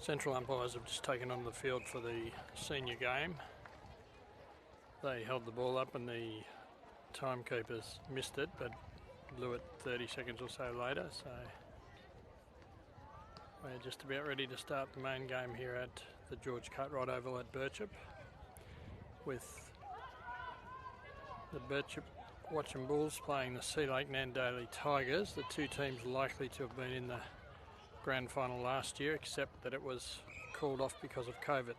Central umpires have just taken on the field for the senior game. They held the ball up and the timekeepers missed it, but blew it 30 seconds or so later. So we're just about ready to start the main game here at the George Cartwright Oval at Birchip, with the BirchipWatchem Bulls playing the SeaLakeNT Daily Tigers, the two teams likely to have been in the grand final last year, except that it was called off because of COVID.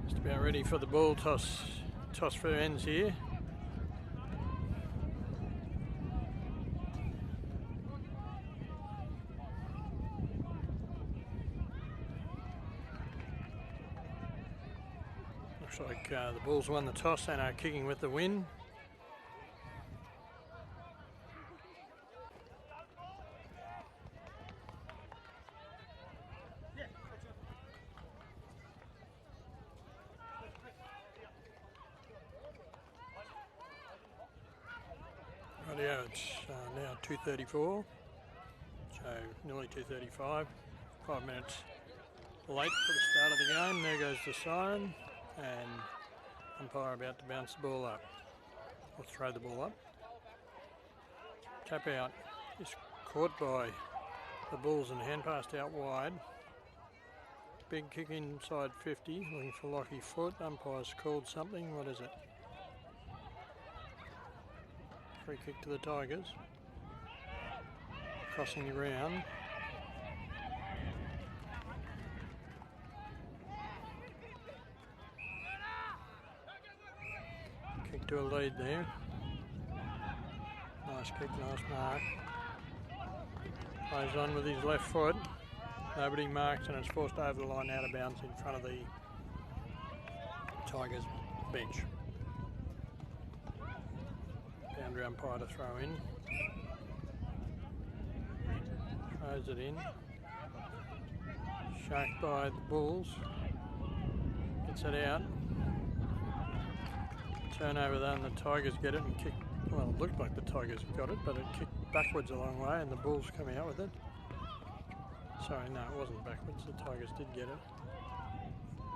Just about ready for the ball toss for ends here. Looks like the Bulls won the toss and are kicking with the win. Rightio, it's now 2:34, so nearly 2:35, 5 minutes late for the start of the game. There goes the siren, and umpire about to bounce the ball up, or throw the ball up. Tap out is caught by the Bulls and hand passed out wide. Big kick inside 50, looking for Lockie Foot. Umpire's called something. What is it? Free kick to the Tigers. Crossing the ground. Kick to a lead there. Nice kick, nice mark. Plays on with his left foot. Nobody marks and it's forced over the line out of bounds in front of the Tigers bench. Boundary umpire to throw in. Throws it in. Shanked by the Bulls. Gets it out. Turnover there and the Tigers get it and kick. Well, it looked like the Tigers got it, but it kicked backwards a long way and the Bulls come out with it. Sorry, no, it wasn't backwards. The Tigers did get it.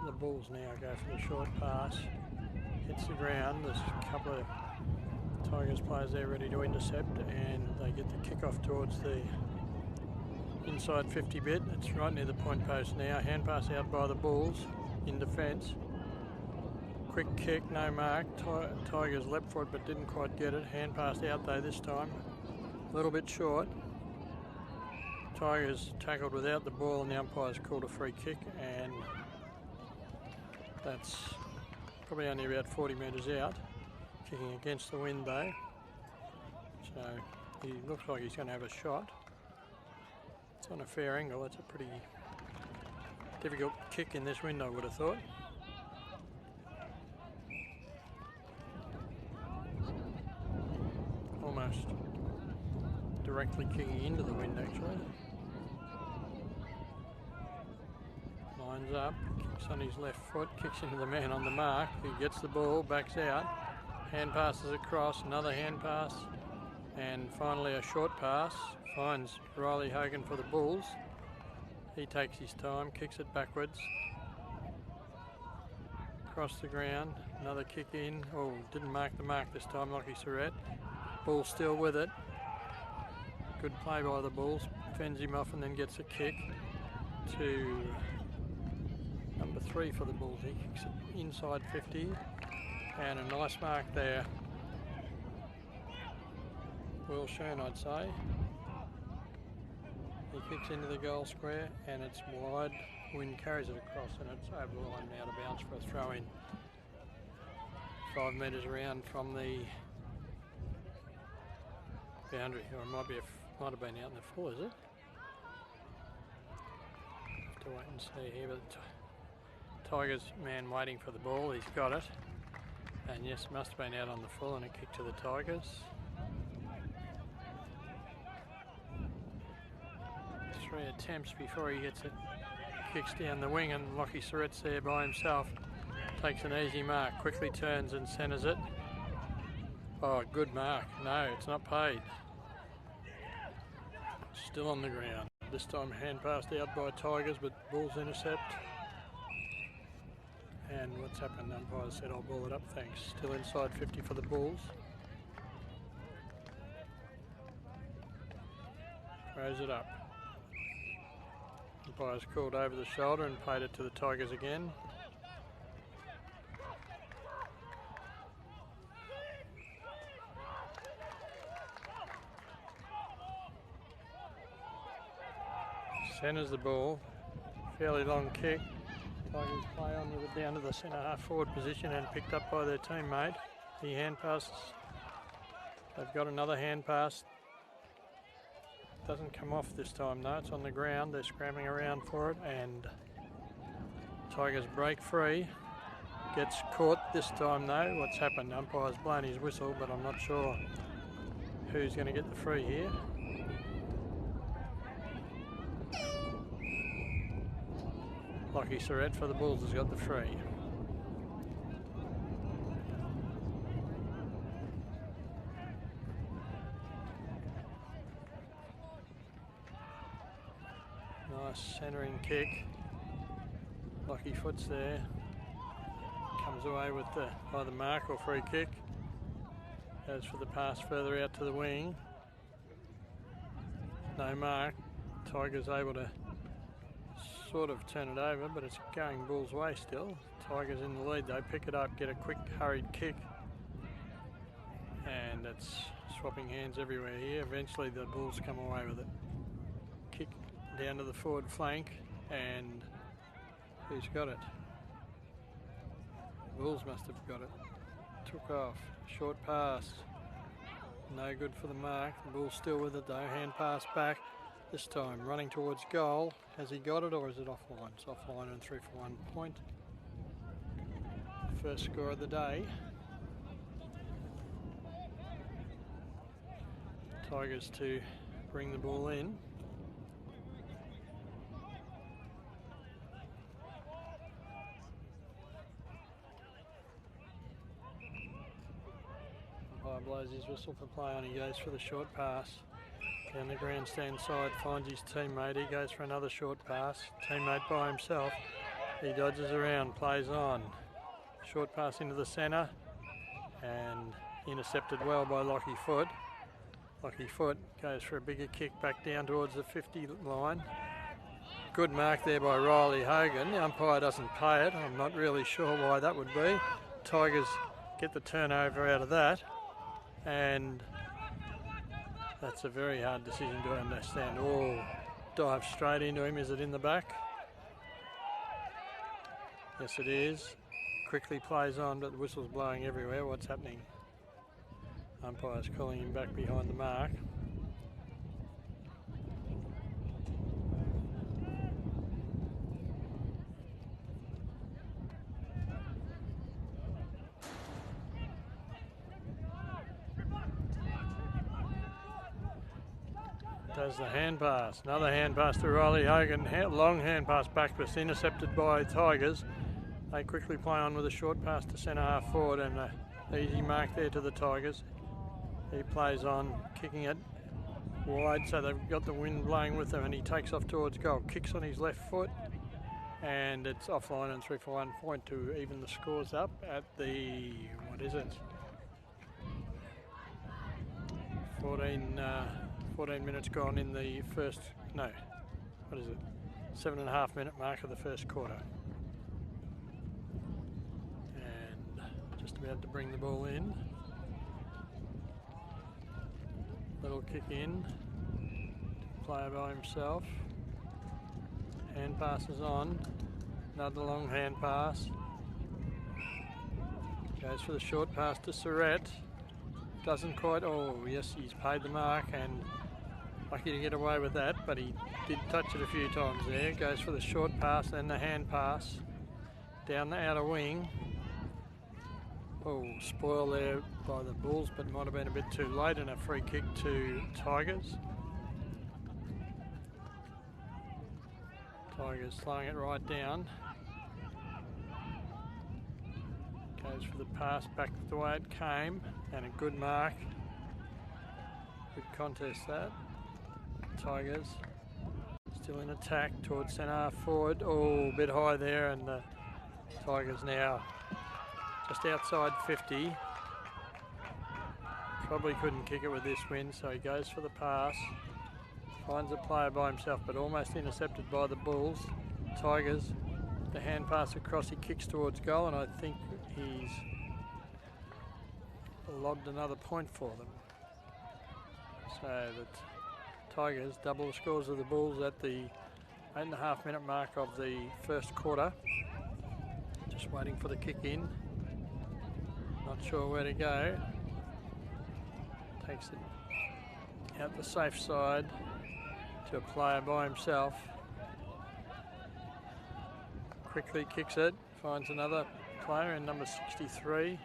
The Bulls now go for the short pass. Hits the ground. There's a couple of Tigers players there ready to intercept, and they get the kick off towards the inside 50 bit. It's right near the point post now. Hand pass out by the Bulls in defence. Quick kick, no mark. Tigers leapt for it but didn't quite get it. Hand pass out though this time. A little bit short. Tigers tackled without the ball and the umpire's called a free kick, and that's probably only about 40 metres out. Kicking against the wind though, so he looks like he's going to have a shot. It's on a fair angle. It's a pretty difficult kick in this wind, I would have thought. Almost directly kicking into the wind actually. Lines up, kicks on his left foot, kicks into the man on the mark. He gets the ball, backs out. Hand passes across, another hand pass, and finally a short pass. Finds Riley Hogan for the Bulls. He takes his time, kicks it backwards. Across the ground, another kick in. Oh, didn't mark the mark this time, Lockie Surratt. Bulls still with it. Good play by the Bulls. Fends him off and then gets a kick to number 3 for the Bulls. He kicks it inside 50. And a nice mark there. Well shown, I'd say. He kicks into the goal square and it's wide. Wind carries it across and it's over the line now to bounce for a throw in. 5 metres around from the boundary. Or it might have been out in the full, is it? Have to wait and see here. But the Tigers man waiting for the ball. He's got it. And yes, must have been out on the full and a kick to the Tigers. 3 attempts before he gets it. Kicks down the wing and Lockie Surratt's there by himself. Takes an easy mark, quickly turns and centres it. Oh, good mark. No, it's not paid. Still on the ground. This time hand passed out by Tigers, but Bulls intercept. And what's happened? Umpire said, I'll ball it up, thanks. Still inside 50 for the Bulls. Throws it up. Umpire's called over the shoulder and paid it to the Tigers again. Centres the ball. Fairly long kick. Tigers play on with it down to the centre half forward position and picked up by their teammate. He hand passes. They've got another hand pass. Doesn't come off this time though, it's on the ground. They're scrambling around for it and Tigers break free. Gets caught this time though. What's happened? Umpire's blown his whistle, but I'm not sure who's going to get the free here. Lockie Surrett for the Bulls has got the free. Nice centering kick. Lockie Foot's there. Comes away with either mark or free kick. Goes for the pass further out to the wing. No mark. Tigers able to sort of turn it over, but it's going Bulls' way still. Tigers in the lead though, pick it up, get a quick hurried kick, and it's swapping hands everywhere here. Eventually the Bulls come away with it. Kick down to the forward flank, and who's got it? The Bulls must have got it. Took off, short pass, no good for the mark. The Bulls still with it though, hand pass back. This time running towards goal. Has he got it or is it offline? It's offline and 3 for 1 point. First score of the day. Tigers to bring the ball in. Umpire blows his whistle for play on. He goes for the short pass. Down the grandstand side, finds his teammate. He goes for another short pass. Teammate by himself. He dodges around, plays on. Short pass into the centre and intercepted well by Lockie Foot. Lockie Foot goes for a bigger kick back down towards the 50 line. Good mark there by Riley Hogan. The umpire doesn't pay it. I'm not really sure why that would be. Tigers get the turnover out of that, and that's a very hard decision to understand. Oh, dive straight into him. Is it in the back? Yes, it is. Quickly plays on, but the whistle's blowing everywhere. What's happening? Umpire's calling him back behind the mark. Does the hand pass. Another hand pass to Riley Hogan. Long hand pass back, but it's intercepted by Tigers. They quickly play on with a short pass to centre half forward, and an easy mark there to the Tigers. He plays on, kicking it wide, so they've got the wind blowing with them, and he takes off towards goal. Kicks on his left foot, and it's offline and 3 for 1 point to even the scores up at the, what is it? 14 minutes gone in the first, no, what is it? 7.5 minute mark of the first quarter. And just about to bring the ball in. Little kick in. Player by himself. Hand passes on. Another long hand pass. Goes for the short pass to Surrett. Doesn't quite, oh yes, he's paid the mark and lucky to get away with that, but he did touch it a few times there. Goes for the short pass, then the hand pass down the outer wing. Oh, spoil there by the Bulls, but might have been a bit too late, and a free kick to Tigers. Tigers slowing it right down. Goes for the pass back the way it came, and a good mark. Good contest that. Tigers Still in attack towards centre half forward. Oh, a bit high there, and the Tigers now just outside 50. Probably couldn't kick it with this wind, so he goes for the pass. Finds a player by himself, but almost intercepted by the Bulls. Tigers, the hand pass across, he kicks towards goal, and I think he's lobbed another point for them. So the Tigers double the scores of the Bulls at the 8.5 minute mark of the first quarter. Just waiting for the kick in. Not sure where to go. Takes it out the safe side to a player by himself. Quickly kicks it, finds another player in number 63.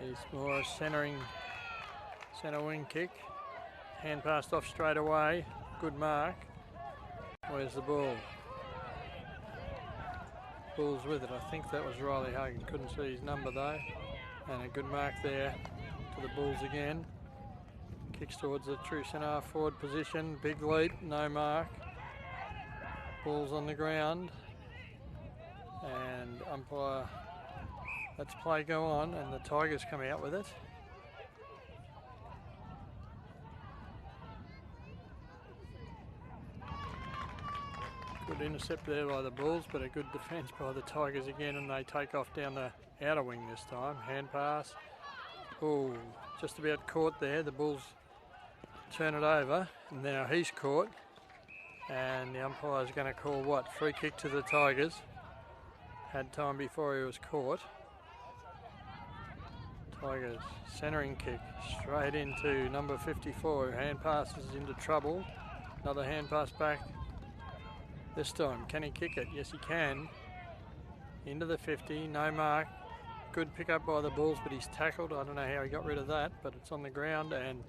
He's more a centre wing kick. Hand passed off straight away. Good mark. Where's the ball? Ball's with it. I think that was Riley Hogan. Couldn't see his number though. And a good mark there to the Bulls again. Kicks towards the true centre half forward position. Big leap, no mark. Ball's on the ground. And umpire lets play go on, and the Tigers come out with it. Good intercept there by the Bulls, but a good defence by the Tigers again, and they take off down the outer wing this time. Hand pass. Oh, just about caught there. The Bulls turn it over, and now he's caught. And the umpire's going to call what? Free kick to the Tigers. Had time before he was caught. Tigers centering kick straight into number 54. Hand passes into trouble. Another hand pass back. This time, can he kick it? Yes, he can. Into the 50, no mark. Good pick up by the Bulls, but he's tackled. I don't know how he got rid of that, but it's on the ground, and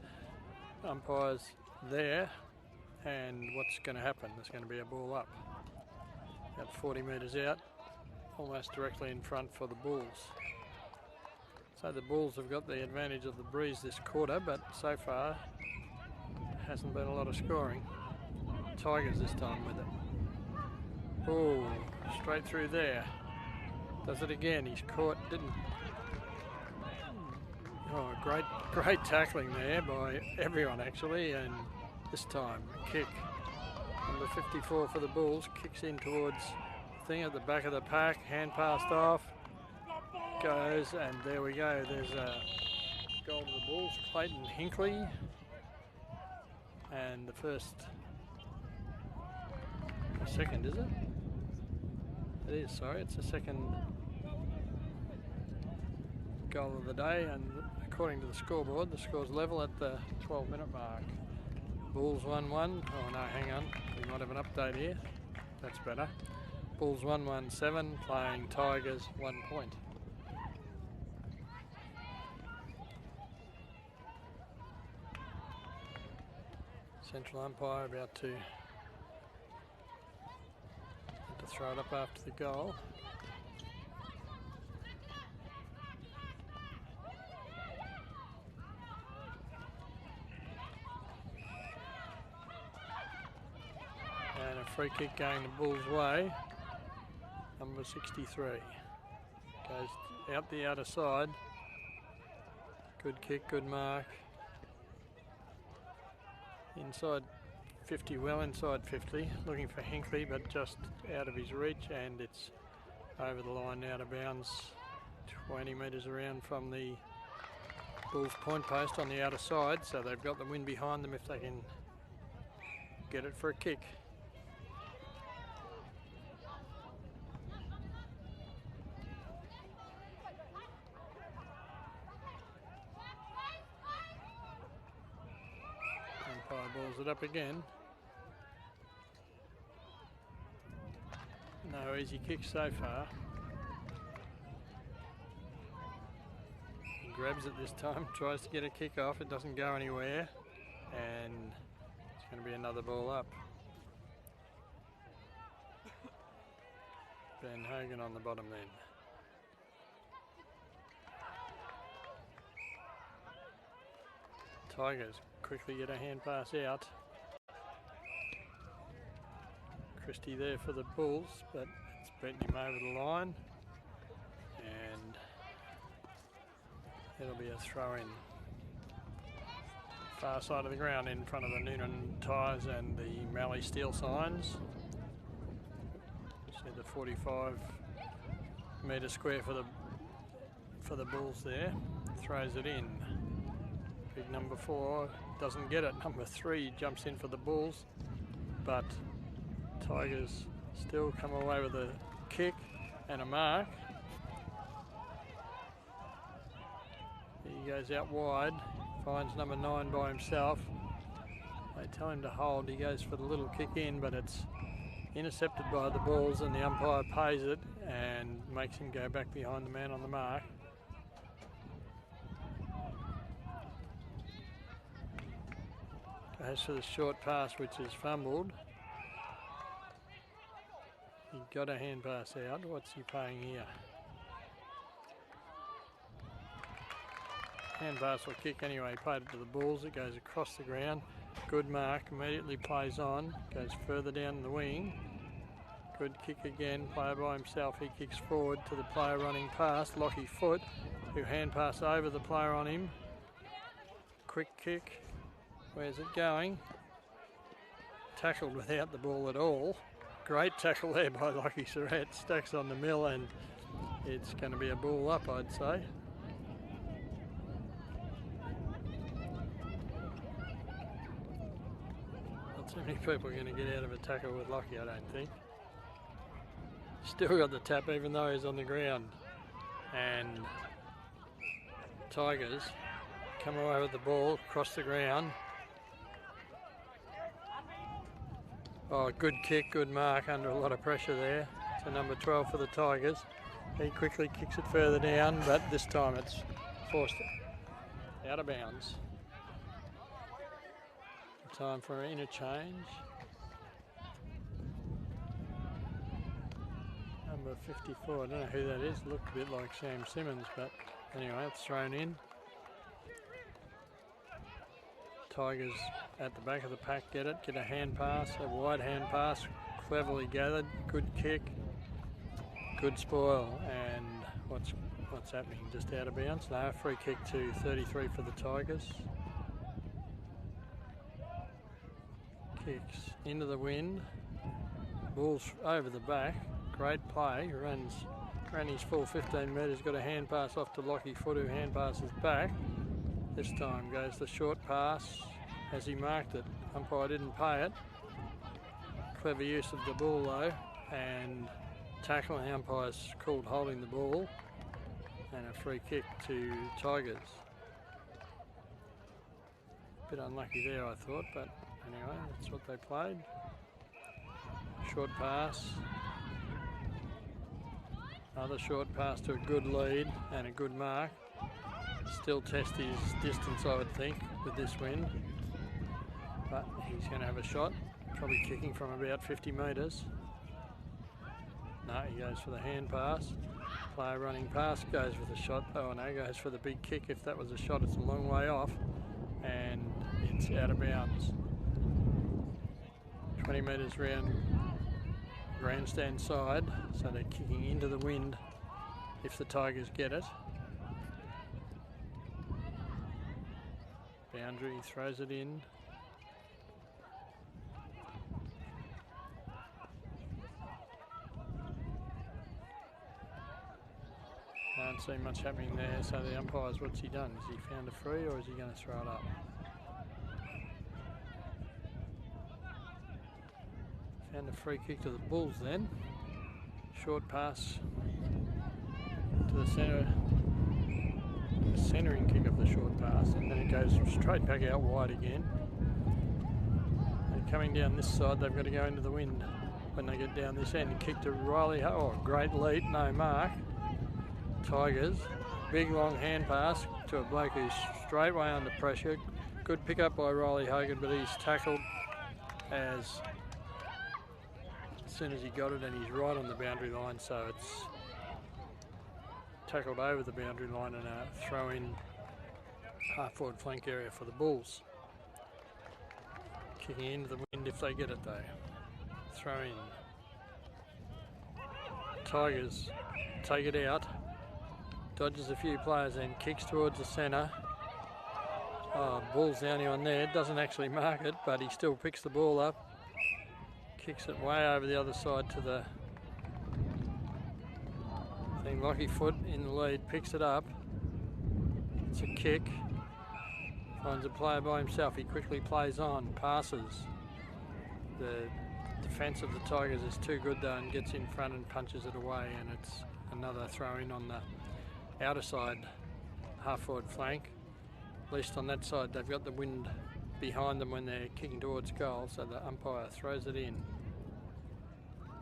umpire's there. And what's going to happen? There's going to be a ball up. About 40 metres out, almost directly in front for the Bulls. So the Bulls have got the advantage of the breeze this quarter, but so far hasn't been a lot of scoring. Tigers this time with it. Oh, straight through there. Does it again. He's caught, didn't. Oh, great tackling there by everyone actually, and this time kick. Number 54 for the Bulls kicks in towards the thing at the back of the pack. Hand passed off. Goes, and there we go. There's a goal to the Bulls. Clayton Hinkley, and the second, is it? It is, sorry. It's the second goal of the day, and according to the scoreboard, the score's level at the 12-minute mark. Bulls 1-1. Oh no, hang on. We might have an update here. That's better. Bulls 1-1-7, playing Tigers 1 point. Central umpire about to throw it up after the goal. And a free kick going the Bulls' way. Number 63 goes out the outer side. Good kick, good mark. Inside 50, well inside 50, looking for Hinkley, but just out of his reach, and it's over the line out of bounds, 20 metres around from the Bulls' point post on the outer side, so they've got the wind behind them if they can get it for a kick. Umpire balls it up again. No easy kicks so far. He grabs it this time, tries to get a kick off, it doesn't go anywhere, and it's going to be another ball up. Ben Hogan on the bottom then. Tigers quickly get a hand pass out. Christie there for the Bulls, but it's beaten him over the line, and it'll be a throw in. Far side of the ground in front of the Noonan tyres and the Mallee steel signs. See the 45 metre square for the Bulls there. Throws it in. Big number 4 doesn't get it. Number 3 jumps in for the Bulls, but Tigers still come away with a kick and a mark. He goes out wide, finds number 9 by himself. They tell him to hold. He goes for the little kick in, but it's intercepted by the Bulls, and the umpire pays it and makes him go back behind the man on the mark. Goes for the short pass, which is fumbled. He got a hand pass out. What's he paying here? Hand pass or kick anyway. He paid it to the Bulls. It goes across the ground. Good mark. Immediately plays on. Goes further down the wing. Good kick again. Player by himself. He kicks forward to the player running past. Lockie Foot, who hand pass over the player on him. Quick kick. Where's it going? Tackled without the ball at all. Great tackle there by Lockie Surratt. Stacks on the mill, and it's going to be a ball up, I'd say. Not too many people are going to get out of a tackle with Lockie, I don't think. Still got the tap even though he's on the ground. And Tigers come away with the ball across the ground. Oh, good kick, good mark under a lot of pressure there. So number 12 for the Tigers. He quickly kicks it further down, but this time it's forced out of bounds. Time for an interchange. Number 54, I don't know who that is. Looked a bit like Sam Simmons, but anyway, it's thrown in. Tigers at the back of the pack get a hand pass, a wide hand pass, cleverly gathered, good kick, good spoil, and what's happening? Just out of bounds? No, free kick to 33 for the Tigers. Kicks into the wind, Bulls over the back, great play, ran his full 15 metres, got a hand pass off to Lockie Foot, who hand passes back. This time goes the short pass as he marked it. Umpire didn't pay it. Clever use of the ball though, and tackling. Umpire's called holding the ball, and a free kick to Tigers. Bit unlucky there, I thought, but anyway, that's what they played. Short pass. Another short pass to a good lead and a good mark. Still test his distance, I would think, with this wind. But he's going to have a shot, probably kicking from about 50 metres. No, he goes for the hand pass. Player running past goes with a shot. Oh no, goes for the big kick. If that was a shot, it's a long way off. And it's out of bounds. 20 metres round grandstand side, so they're kicking into the wind if the Tigers get it. Boundary, throws it in. Can't see much happening there, so the umpire's, what's he done? Has he found a free, or is he going to throw it up? Found a free kick to the Bulls then. Short pass to the centre. The centering kick of the short pass, and then it goes straight back out wide again. They're coming down this side, they've got to go into the wind when they get down this end. Kick to Riley. Oh, great lead, no mark. Tigers, big long hand pass to a bloke who's straightway under pressure. Good pick up by Riley Hogan, but he's tackled as soon as he got it, and he's right on the boundary line, so it's tackled over the boundary line and a throw in half forward flank area for the Bulls. Kicking into the wind if they get it though. Throw in. Tigers take it out. Dodges a few players and kicks towards the centre. Ball's down on there. Doesn't actually mark it, but he still picks the ball up. Kicks it way over the other side to the thing. Lockie Foot in the lead, picks it up. It's a kick. Finds a player by himself. He quickly plays on, passes. The defence of the Tigers is too good though and gets in front and punches it away, and it's another throw in on the outer side half forward flank. At least on that side they've got the wind behind them when they're kicking towards goal, so the umpire throws it in.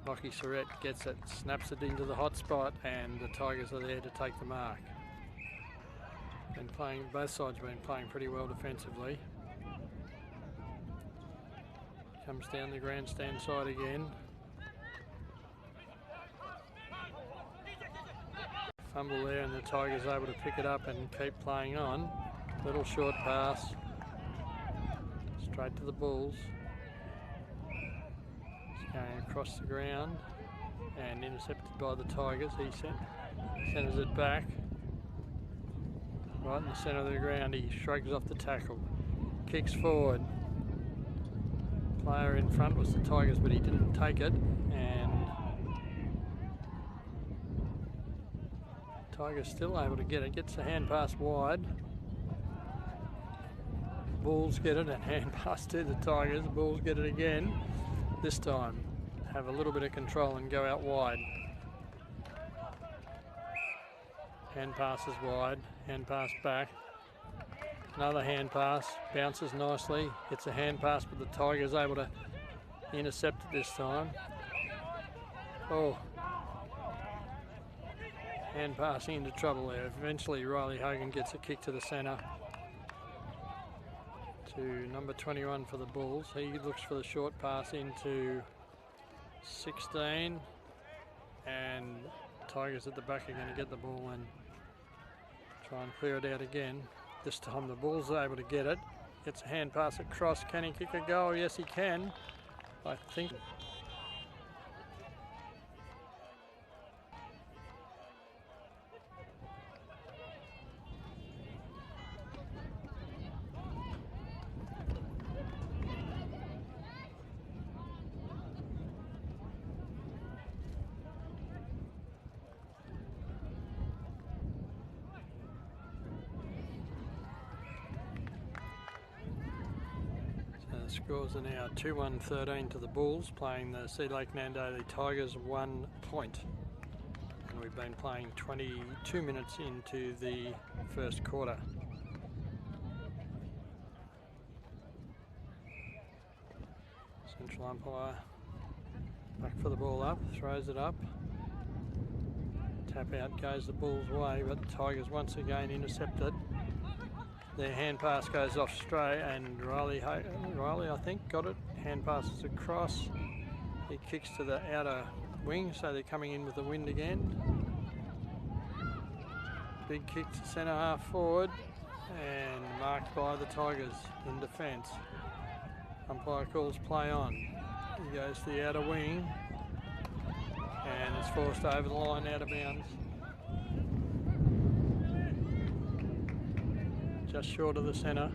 Lockie Surrett gets it, snaps it into the hot spot, and the Tigers are there to take the mark. Both sides have been playing pretty well defensively. Comes down the grandstand side again. Fumble there, and the Tigers able to pick it up and keep playing on. Little short pass. Straight to the Bulls. It's going across the ground and intercepted by the Tigers. He centres it back. Right in the centre of the ground, he shrugs off the tackle. Kicks forward. Player in front was the Tigers, but he didn't take it, and Tigers still able to get it. Gets the hand pass wide. Bulls get it, and hand pass to the Tigers. Bulls get it again. This time have a little bit of control and go out wide. Hand passes wide, hand pass back. Another hand pass, bounces nicely, gets a hand pass, but the Tigers able to intercept it this time. Oh, hand passing into trouble there. Eventually Riley Hogan gets a kick to the centre. To number 21 for the Bulls. He looks for the short pass into 16, and Tigers at the back are going to get the ball and try and clear it out again. This time the Bulls are able to get it. Gets a hand pass across. Can he kick a goal? Yes, he can. I think. Scores are now 2-1-13 to the Bulls, playing the SeaLakeNT Daily Tigers 1 point. And we've been playing 22 minutes into the first quarter. Central umpire back for the ball up, throws it up. Tap out goes the Bulls' way, but the Tigers once again intercepted. Their hand pass goes off straight, and Riley, I think, got it. Hand passes across. He kicks to the outer wing, so they're coming in with the wind again. Big kick to centre half forward, and marked by the Tigers in defence. Umpire calls play on. He goes to the outer wing, and it's forced over the line out of bounds. Just short of the centre.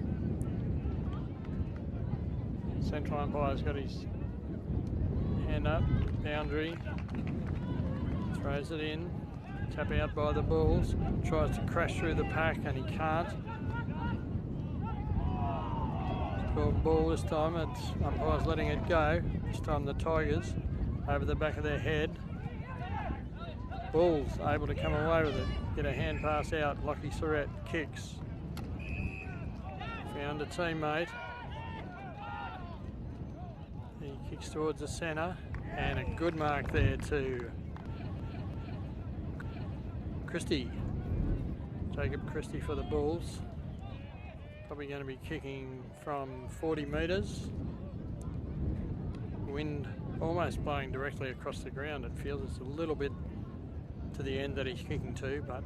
Central umpire's got his hand up, boundary, throws it in, tap out by the Bulls, tries to crash through the pack and he can't. It's called ball this time, it's umpire's letting it go. This time the Tigers over the back of their head. Bulls able to come away with it, get a hand pass out. Lockie Surrett kicks. Found a teammate. He kicks towards the centre, and a good mark there to Christie. Jacob Christie for the Bulls. Probably going to be kicking from 40 metres. Wind almost blowing directly across the ground. It feels it's a little bit to the end that he's kicking to, but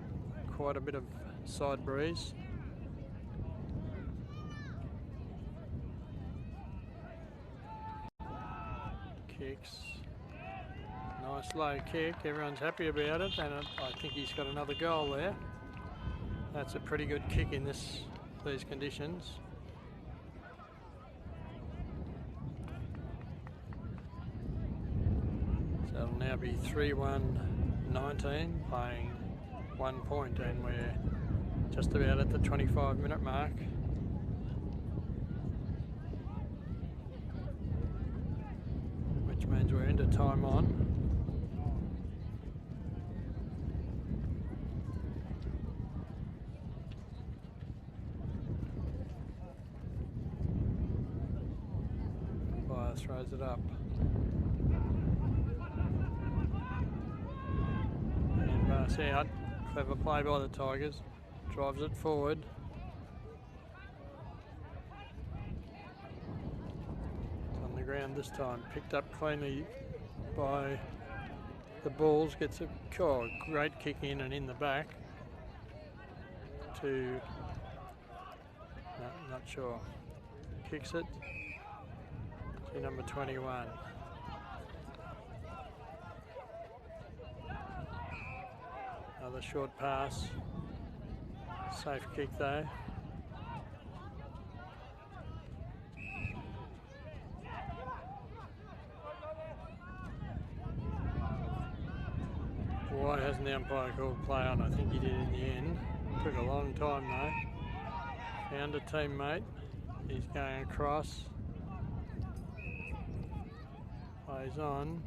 quite a bit of side breeze. Kicks Nice low kick, everyone's happy about it, and I think he's got another goal there. That's a pretty good kick in these conditions. So it'll now be 3-1-19, playing 1 point, and we're just about at the 25-minute mark. Which means we're into time on. Fire throws it up. And pass out. Clever play by the Tigers. Drives it forward. It's on the ground this time. Picked up cleanly by the Bulls. Gets a great kick in and in the back to, no, not sure. Kicks it to number 21. Another short pass. Safe kick though. Why hasn't the umpire called play on? I think he did in the end. Took a long time though. Found a teammate. He's going across. Plays on.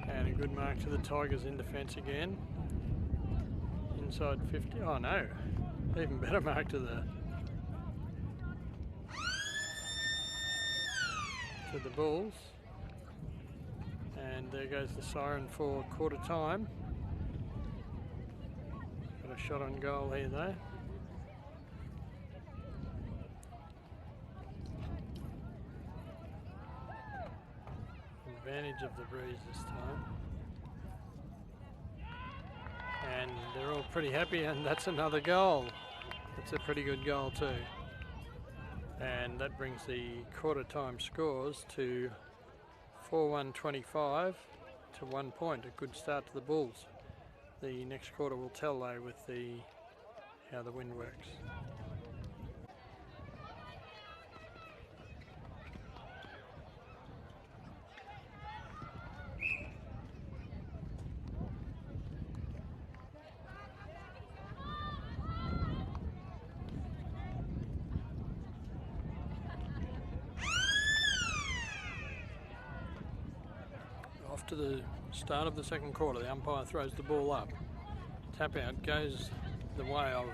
And a good mark to the Tigers in defence again. Inside 50. Oh no. Even better mark to the Bulls. And there goes the siren for quarter time. Got a shot on goal here though. Advantage of the breeze this time. And they're all pretty happy, and that's another goal. That's a pretty good goal too. And that brings the quarter time scores to 4-1-25 to 1 point. A good start to the Bulls. The next quarter will tell though with how the wind works. To the start of the second quarter, the umpire throws the ball up. Tap out goes the way of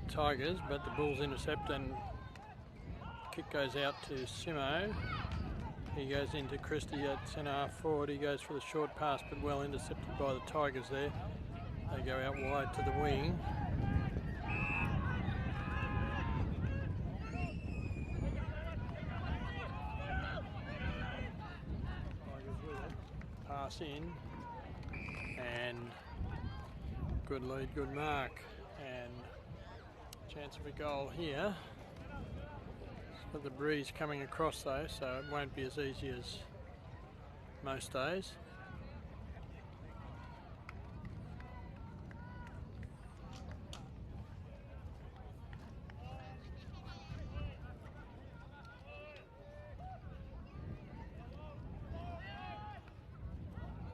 Tigers, but the Bulls intercept and kick goes out to Simo. He goes into Christie at centre half forward. He goes for the short pass, but well intercepted by the Tigers there. They go out wide to the wing. In and good lead, good mark, and chance of a goal here. It's got the breeze coming across though, so it won't be as easy as most days.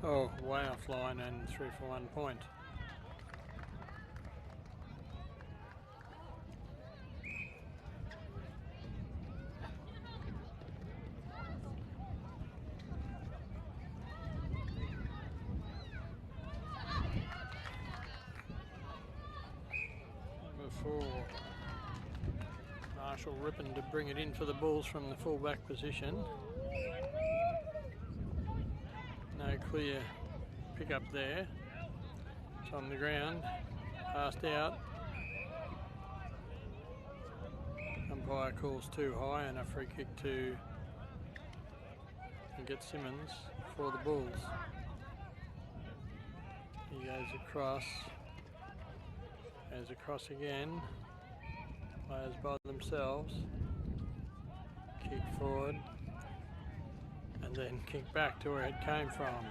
Oh, way offline and 3 for 1 point. Number 4. Marshall Rippon to bring it in for the Bulls from the full-back position. No clear pick up there. It's on the ground. Passed out. Umpire calls too high and a free kick to get Simmons for the Bulls. He goes across. Goes across again. Players by themselves. kick forward, and then kick back to where it came from.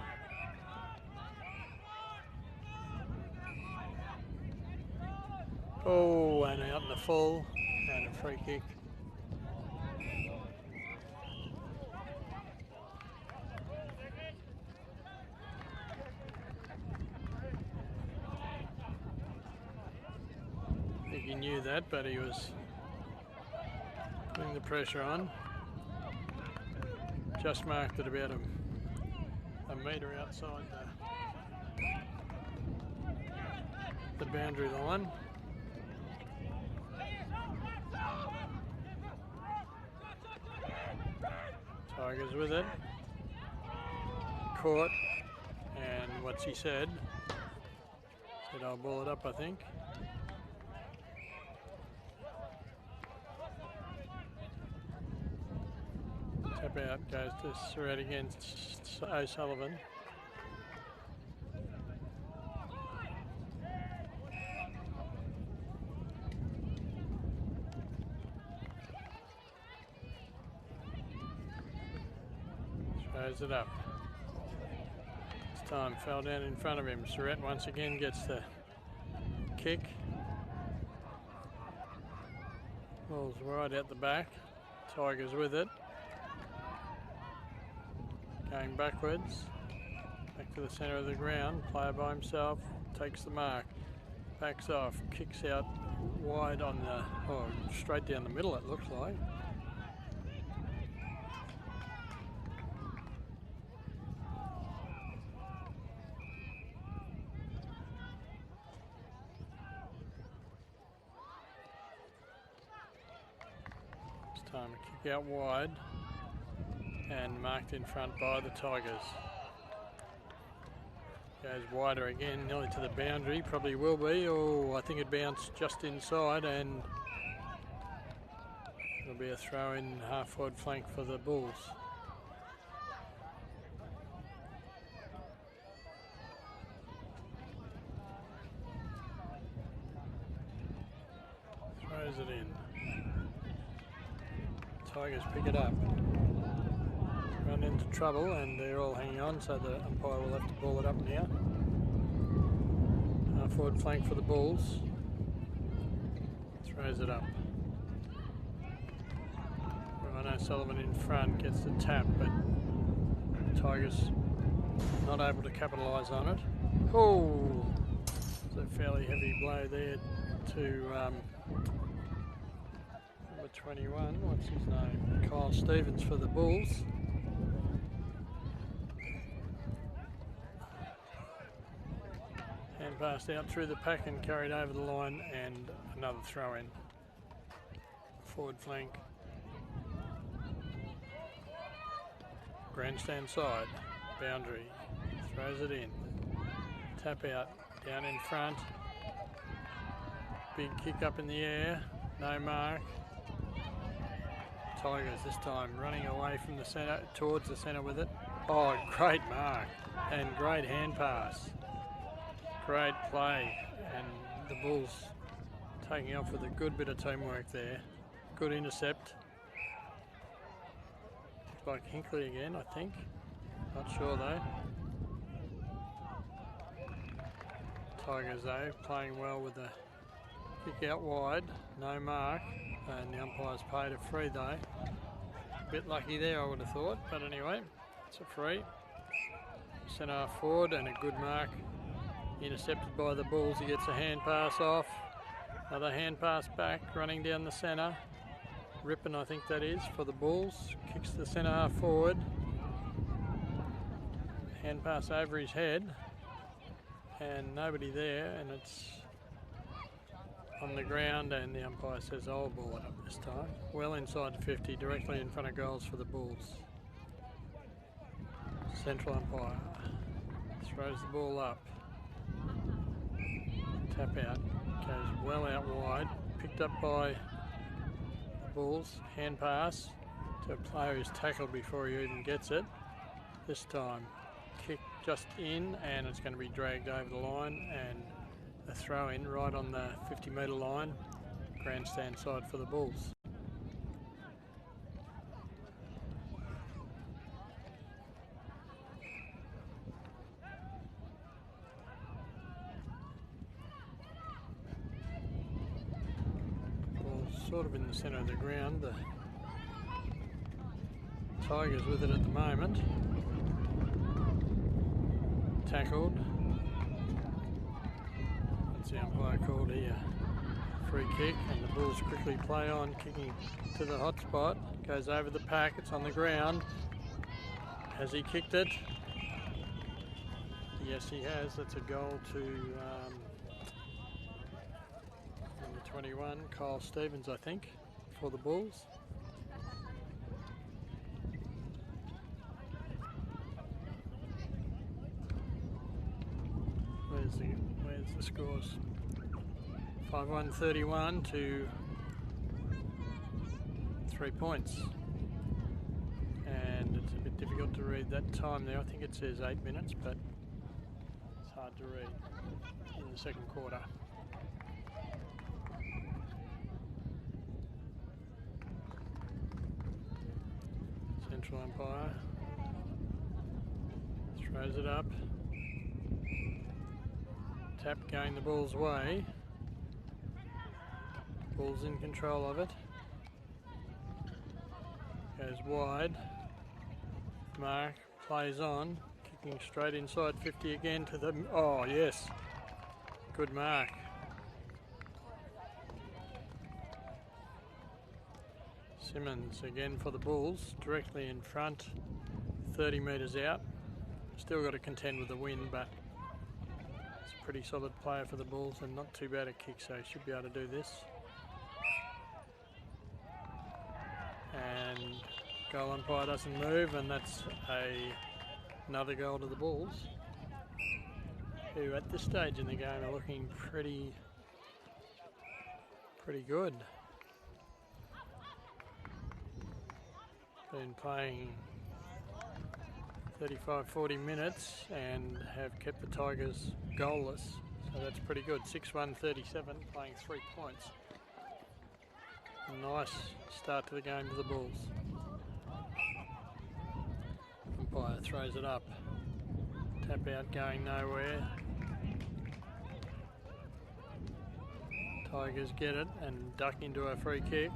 Oh, and out in the full, and a free kick. I think he knew that, but he was putting the pressure on. Just marked it about a metre outside the boundary line. Tigers with it. Caught, and what's he said? Said I'll ball it up, I think. Tap out goes to Surratt against O'Sullivan. Throws it up. This time fell down in front of him. Surratt once again gets the kick. Ball's right out the back. Tigers with it. Going backwards. Back to the centre of the ground. Player by himself. Takes the mark. Backs off. Kicks out wide on the... straight down the middle it looks like. Time to kick out wide and marked in front by the Tigers. Goes wider again, nearly to the boundary, probably will be. Oh, I think it bounced just inside, and it'll be a throw in half forward flank for the Bulls. Throws it in. Tigers pick it up, run into trouble, and they're all hanging on, so the umpire will have to ball it up now. Half forward flank for the Bulls. Throws it up. Ryan O'Sullivan in front gets the tap, but Tigers not able to capitalise on it. Oh, it's a fairly heavy blow there to 21, what's his name? Kyle Stevens for the Bulls. And passed out through the pack and carried over the line, and another throw in. Forward flank. Grandstand side, boundary. Throws it in. Tap out, down in front. Big kick up in the air, no mark. Tigers this time running away from the centre, towards the centre with it. Oh, great mark and great hand pass. Great play, and the Bulls taking off with a good bit of teamwork there. Good intercept. Looks like Hinkley again, I think. Not sure though. Tigers though, playing well with the kick out wide, no mark. And the umpire's paid a free though. A bit lucky there, I would have thought, but anyway, it's a free. Centre half forward and a good mark. Intercepted by the Bulls. He gets a hand pass off. Another hand pass back, running down the centre. Rippon, I think that is, for the Bulls. Kicks the centre half forward. Hand pass over his head. And nobody there, and it's on the ground, and the umpire says I'll ball it up this time. Well inside the 50, directly in front of goals for the Bulls. Central umpire throws the ball up. Tap out, goes well out wide, picked up by the Bulls. Hand pass to a player who's tackled before he even gets it. This time, kick just in, and it's going to be dragged over the line, and a throw in right on the 50-metre line. Grandstand side for the Bulls. sort of in the centre of the ground. The Tigers with it at the moment. Tackled. What's the umpire called here? Free kick, and the Bulls quickly play on, kicking to the hot spot. Goes over the pack, it's on the ground. Has he kicked it? Yes, he has. That's a goal to number 21, Kyle Stevens, I think, for the Bulls. Where's the scores? 5-1-31 to 3 points. And it's a bit difficult to read that time there. I think it says 8 minutes, but it's hard to read in the second quarter. Central umpire throws it up. Tap going the Bulls' way. Bulls in control of it. Goes wide. Mark plays on, kicking straight inside 50 again to the... Oh, yes. Good mark. Simmons again for the Bulls, directly in front, 30 metres out. Still got to contend with the wind, but it's a pretty solid player for the Bulls and not too bad a kick, so he should be able to do this. And goal umpire doesn't move, and that's another goal to the Bulls, who at this stage in the game are looking pretty good. Been playing 35-40 minutes and have kept the Tigers goalless, so that's pretty good. 6-1-37, playing 3 points. Nice start to the game for the Bulls. Umpire throws it up. Tap out going nowhere. Tigers get it and duck into a free kick.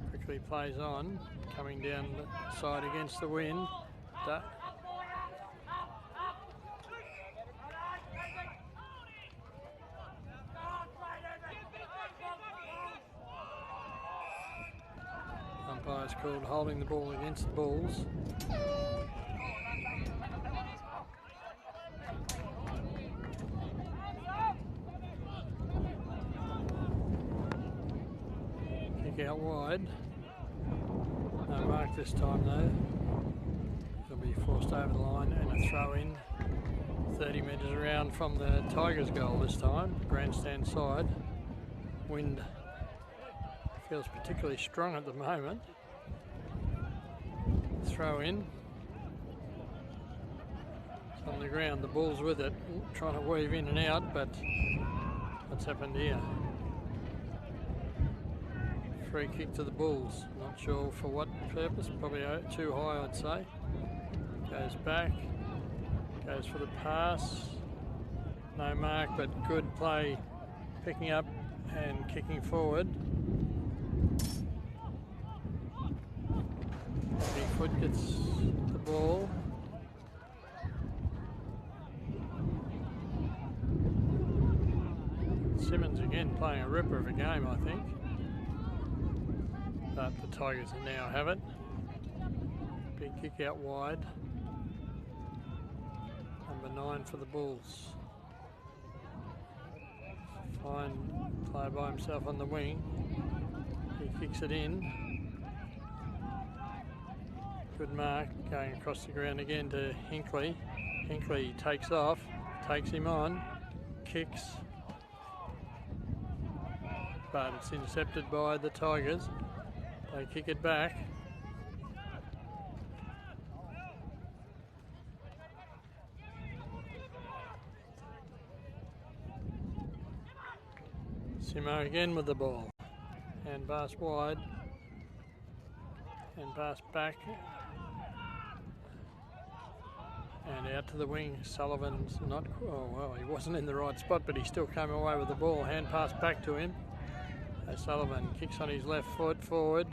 Quickly plays on, coming down the side against the wind. Umpire's called holding the ball against the Bulls. Kick out wide. No mark this time though. He'll be forced over the line and a throw in 30 metres around from the Tigers goal this time, grandstand side. Wind feels particularly strong at the moment. Throw in. It's on the ground, the Bulls with it, trying to weave in and out, but what's happened here? Free kick to the Bulls, not sure for what purpose, probably too high I'd say. Goes back, goes for the pass, no mark, but good play picking up and kicking forward. Bigfoot gets the ball. Simmons again playing a ripper of a game, I think. But the Tigers now have it. Big kick out wide. Number 9 for the Bulls. Fine player by himself on the wing. He kicks it in. Good mark, going across the ground again to Hinkley. Hinkley takes off, takes him on, kicks, but it's intercepted by the Tigers. They kick it back. Simo again with the ball. And pass wide. And pass back. And out to the wing, Sullivan's not, oh well, he wasn't in the right spot, but he still came away with the ball. Hand pass back to him. Sullivan kicks on his left foot forward.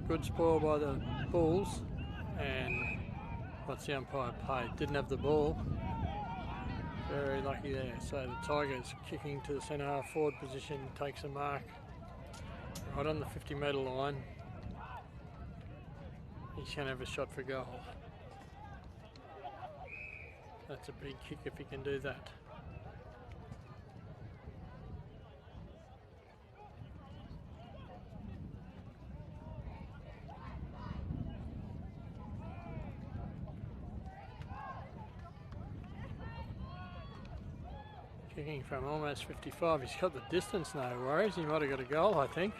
Good spoil by the Bulls. And what's the umpire paid? Didn't have the ball. Very lucky there. So the Tigers kicking to the centre half forward position, takes a mark right on the 50-metre line. He's going to have a shot for goal. That's a big kick if he can do that. Kicking from almost 55. He's got the distance, no worries. He might have got a goal, I think.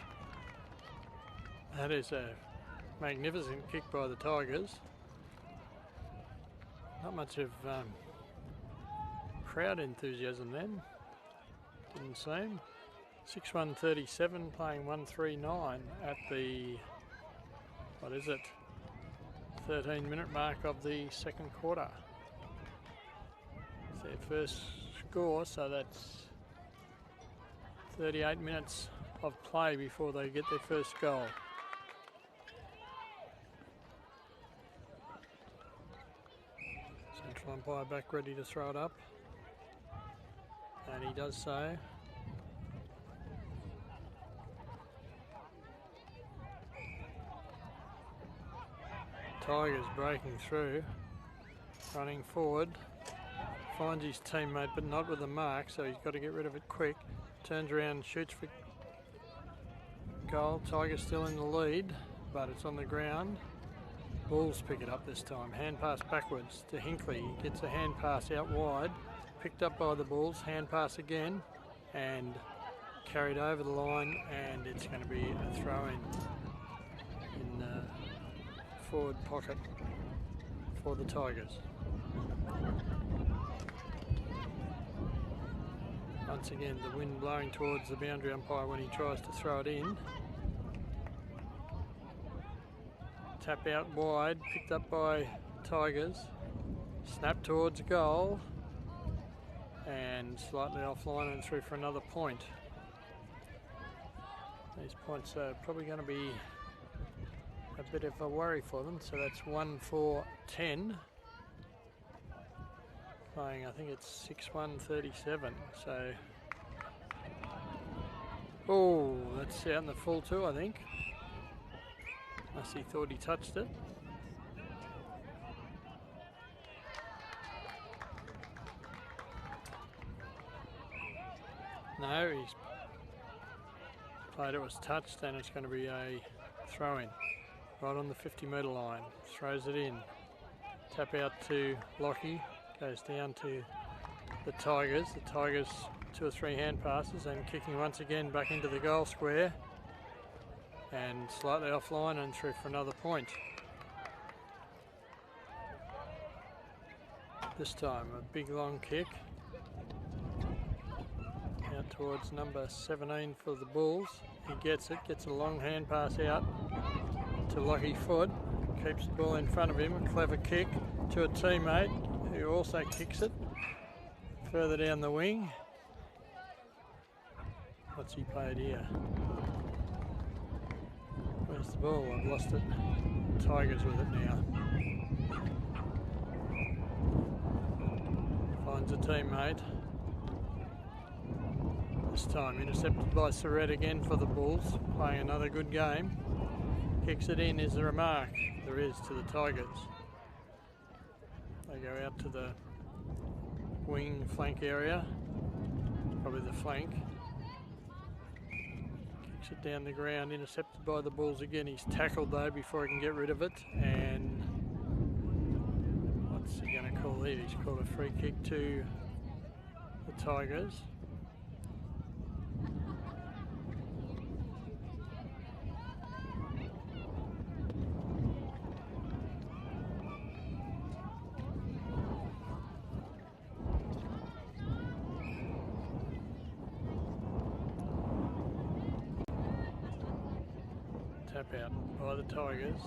That is a magnificent kick by the Tigers. Not much of crowd enthusiasm then. Didn't seem. 6:1:37 playing 1:39 at the, what is it, 13-minute mark of the second quarter. It's their first score, so that's 38 minutes of play before they get their first goal. Central umpire back ready to throw it up, and he does so. Tigers breaking through, running forward, finds his teammate but not with a mark, so he's got to get rid of it quick. Turns around, shoots for goal. Tigers still in the lead, but it's on the ground. Bulls pick it up this time. Hand pass backwards to Hinkley. He gets a hand pass out wide, picked up by the Bulls. Hand pass again and carried over the line, and it's going to be a throw-in in the forward pocket for the Tigers. Once again, the wind blowing towards the boundary umpire when he tries to throw it in. Tap out wide, picked up by Tigers. Snap towards goal. And slightly offline and through for another point. These points are probably going to be a bit of a worry for them. So that's 1-4-10. Playing, I think it's 6:1:37. So, oh, that's out in the full too, I think. Unless he thought he touched it. No, he's played it was touched, and it's going to be a throw-in right on the 50-metre line. Throws it in. Tap out to Lockie. Goes down to the Tigers. The Tigers 2 or 3 hand passes and kicking once again back into the goal square. And slightly offline and through for another point. This time a big long kick. Out towards number 17 for the Bulls. He gets it, gets a long hand pass out to Lockie Foot. Keeps the ball in front of him, a clever kick to a teammate who also kicks it further down the wing. What's he played here? Where's the ball? I've lost it. Tigers with it now. Finds a teammate. This time intercepted by Surrett again for the Bulls. Playing another good game. Kicks it in. Is there a mark? There is to the Tigers. They go out to the wing flank area. Probably the flank. Kicks it down the ground, intercepted by the Bulls again. He's tackled though before he can get rid of it. And what's he going to call it? He's called a free kick to the Tigers. Tap out by the Tigers.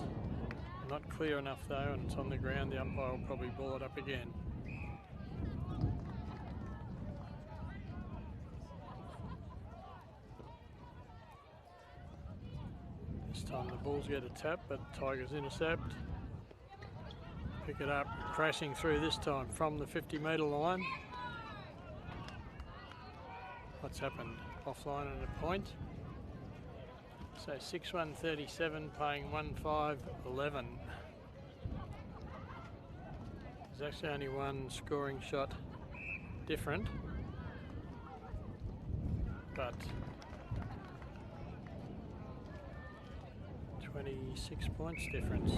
Not clear enough though, and it's on the ground. The umpire will probably ball it up again. This time the Bulls get a tap, but Tigers intercept. Pick it up, crashing through this time from the 50-metre line. What's happened? Offline at a point. So 6-1-37 playing 1-5-11. There's actually only one scoring shot different, but 26 points difference.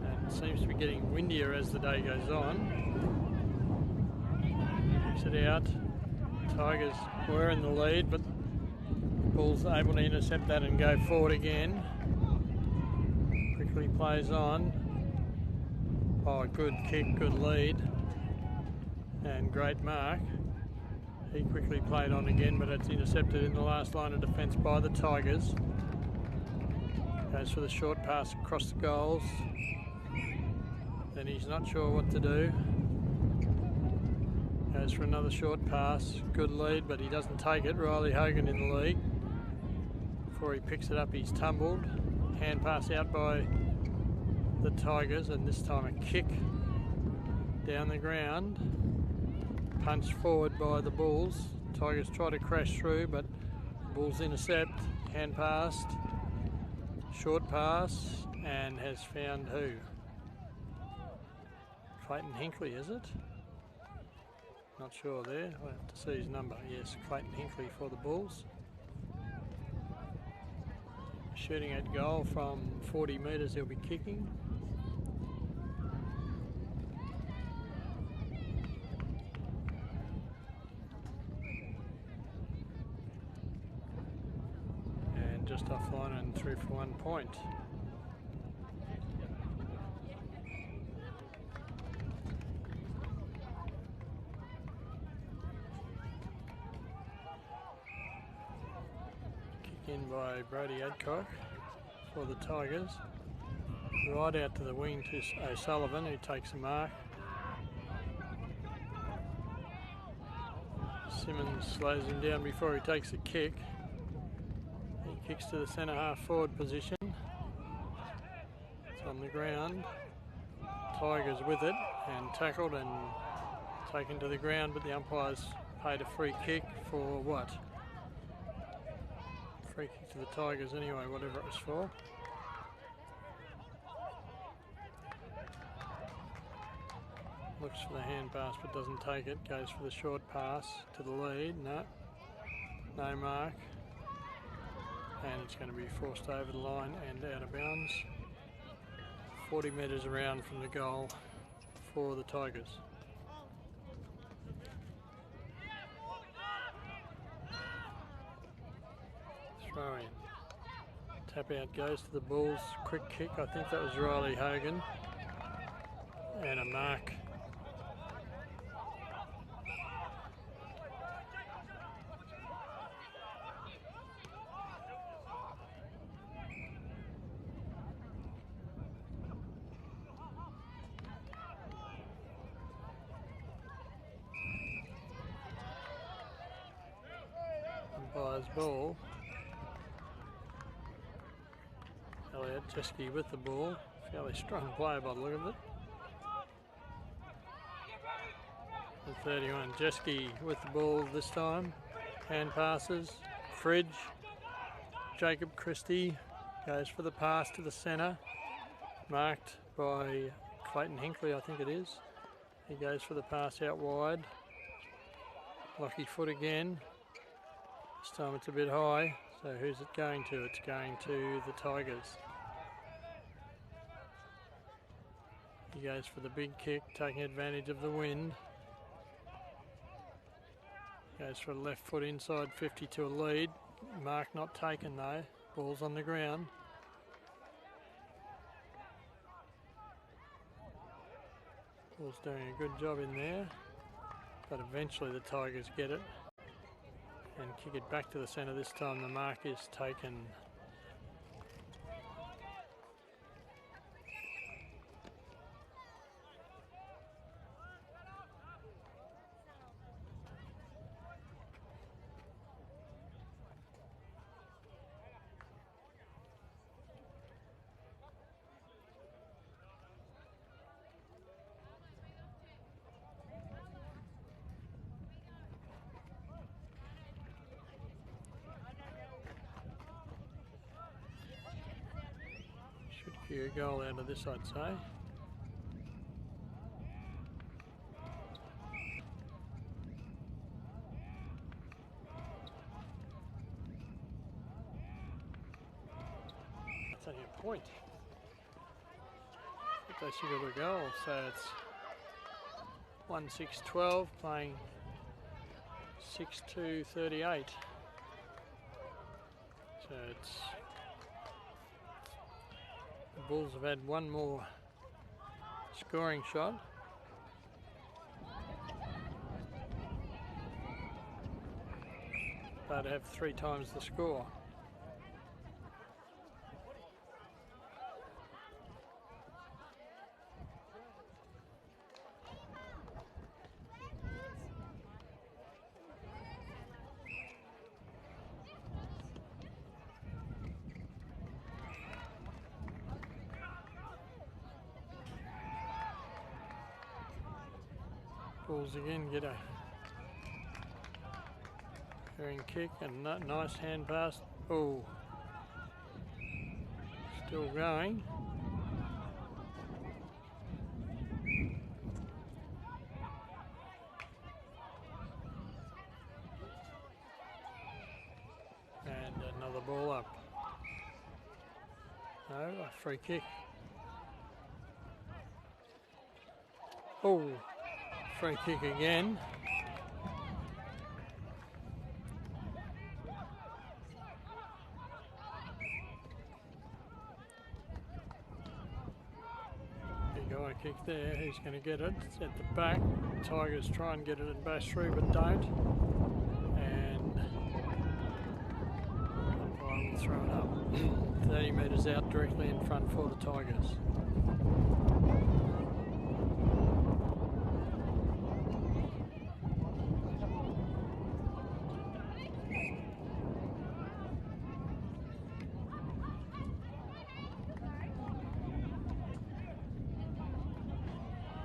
And it seems to be getting windier as the day goes on. Kicks it out. Tigers were in the lead, but Bulls able to intercept that and go forward again. Quickly plays on. Oh, good kick, good lead, and great mark. He quickly played on again, but it's intercepted in the last line of defence by the Tigers. Goes for the short pass across the goals. Then he's not sure what to do. Goes for another short pass. Good lead, but he doesn't take it. Riley Hogan in the lead. Before he picks it up, he's tumbled. Hand pass out by the Tigers, and this time a kick down the ground. Punched forward by the Bulls. Tigers try to crash through, but Bulls intercept. Hand passed. Short pass, and has found who? Clayton Hinkley, is it? Not sure there. I'll have to see his number. Yes, Clayton Hinkley for the Bulls. Shooting at goal from 40 metres, he'll be kicking. And just offline and through for 1 point. In by Brody Adcock for the Tigers. Right out to the wing to O'Sullivan, who takes a mark. Simmons slows him down before he takes a kick. He kicks to the centre half forward position. It's on the ground. Tigers with it and tackled and taken to the ground, but the umpires paid a free kick for what? Free kick to the Tigers anyway, whatever it was for. Looks for the hand pass but doesn't take it. Goes for the short pass to the lead. No mark. And it's going to be forced over the line and out of bounds. 40 metres around from the goal for the Tigers. Throw in. Tap out goes to the Bulls. Quick kick. I think that was Riley Hogan. And a mark. Umpire's ball. Elliot Jeske with the ball. Fairly strong player by the look of it. The 31. Jeske with the ball this time. Hand passes. Fridge. Jacob Christie goes for the pass to the centre. Marked by Clayton Hinkley, I think it is. He goes for the pass out wide. Lucky foot again. This time it's a bit high. So who's it going to? It's going to the Tigers. He goes for the big kick, taking advantage of the wind. Goes for a left foot inside 50 to a lead. Mark not taken though. Ball's on the ground. Ball's doing a good job in there. But eventually the Tigers get it and kick it back to the centre. This time the mark is taken Kick a goal out of this, I'd say. That's only a point. But they should have a goal, so it's 1-6-12 playing 6-2-38. So it's the Bulls have had one more scoring shot. But have 3 times the score. Bulls again get a carrying kick and nice hand pass. Oh, still going. And another ball up. No, a free kick. Oh, free kick again. Big eye kick there. Who's going to get it? It's at the back. Tigers try and get it and bash through, but don't. And umpire will throw it up 30 metres out directly in front for the Tigers.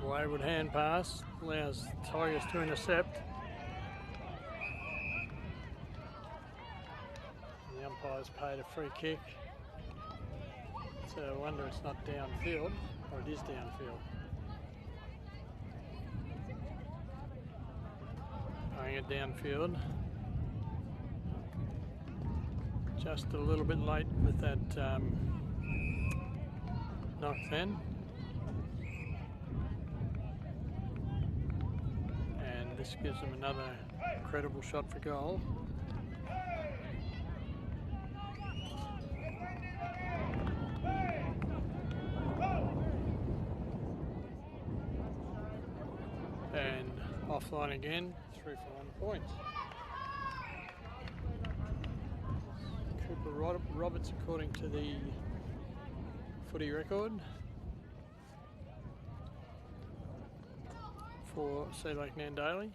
Wayward hand pass allows Tigers to intercept. The umpire's paid a free kick. So I wonder it's not downfield, or it is downfield. Playing it downfield. Just a little bit late with that knock then. This gives them another credible shot for goal. And offline again, 3 for 1 point. Cooper Roberts, according to the footy record, for SeaLakeNT Daily.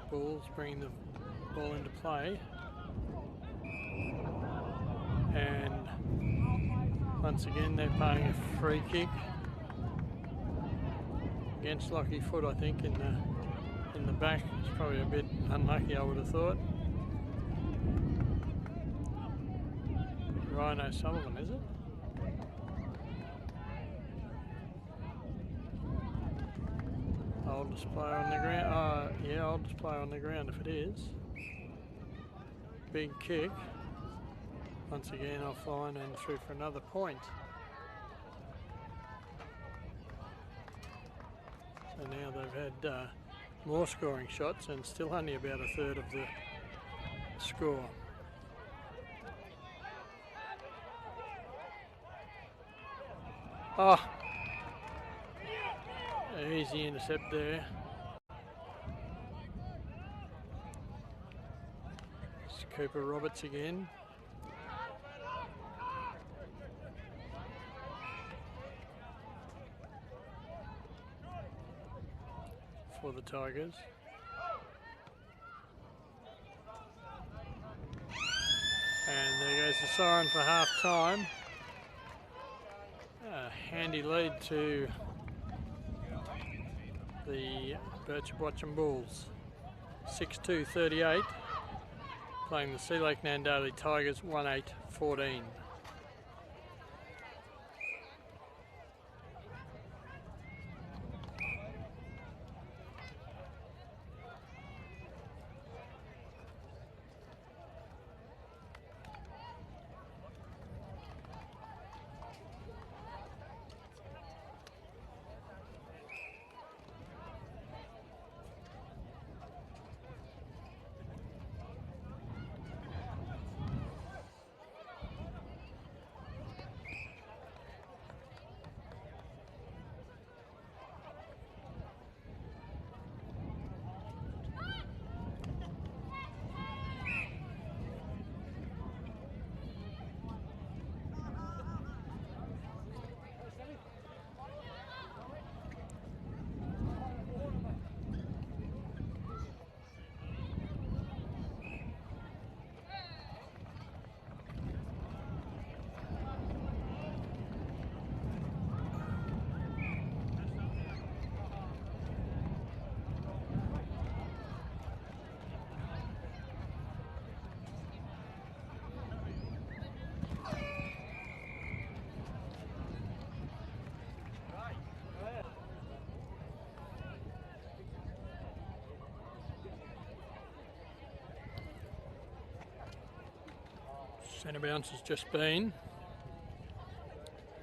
Bulls bringing the ball into play, and once again they're playing a free kick against lucky foot. I think in the back. It's probably a bit unlucky, I would have thought. Rhino Sullivan, is it? Old display on the ground. Yeah, old display on the ground if it is. Big kick. Once again offline and through for another point. So now they've had more scoring shots and still only about a third of the score. Oh! Easy intercept there. It's Cooper Roberts again. For the Tigers. And there goes the siren for half time. A handy lead to the BirchipWatchem Bulls. 6-2-38. Playing the SeaLakeNT Daily Tigers 1-8-14. Centre bounce has just been.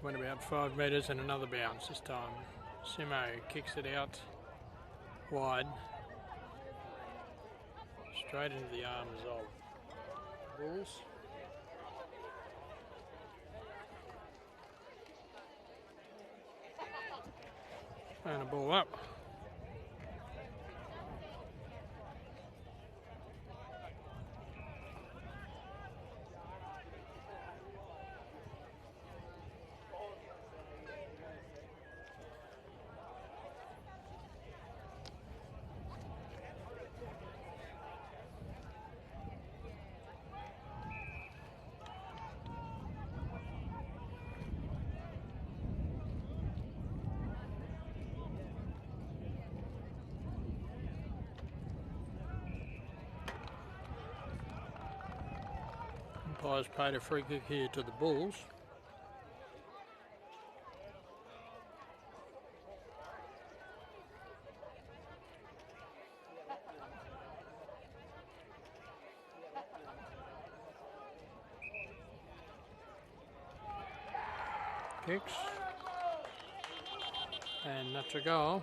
Went about 5 metres and another bounce this time. Simo kicks it out wide. Straight into the arms of Bulls. And a ball up. Umpire's paid a free kick here to the Bulls. Kicks. And that's a goal.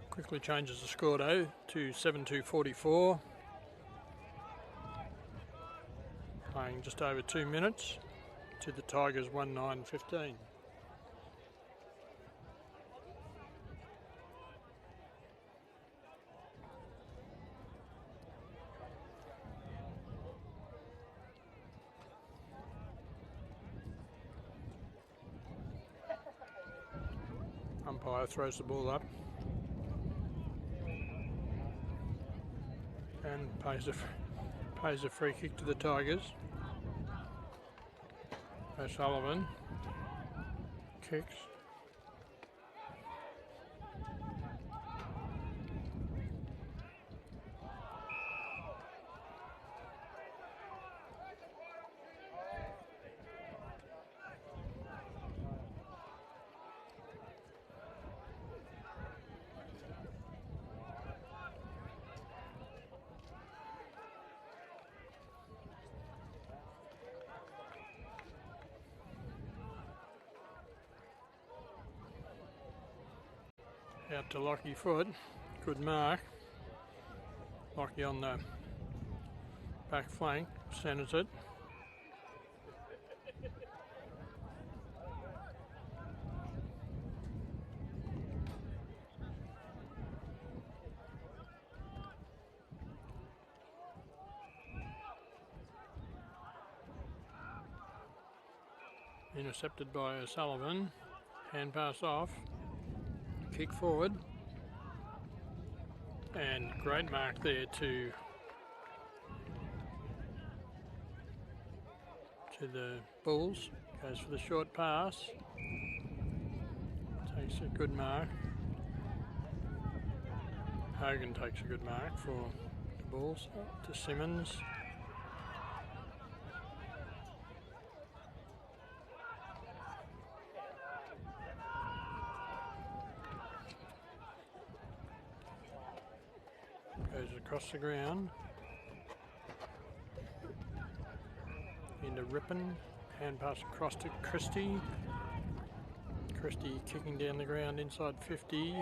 Quickly changes the score though to 7-2-44. Playing just over 2 minutes to the Tigers 1-9-15. Umpire throws the ball up. And pays a free kick to the Tigers. O'Sullivan kicks. Out to Lockie Foot, good mark. Lockie on the back flank, centres it. Intercepted by O'Sullivan, hand pass off. Kick forward, And great mark there to the Bulls. Goes for the short pass. Takes a good mark. Hogan takes a good mark for the Bulls. To Simmons. Goes across the ground. Into Rippon. Hand pass across to Christie. Christie kicking down the ground inside 50.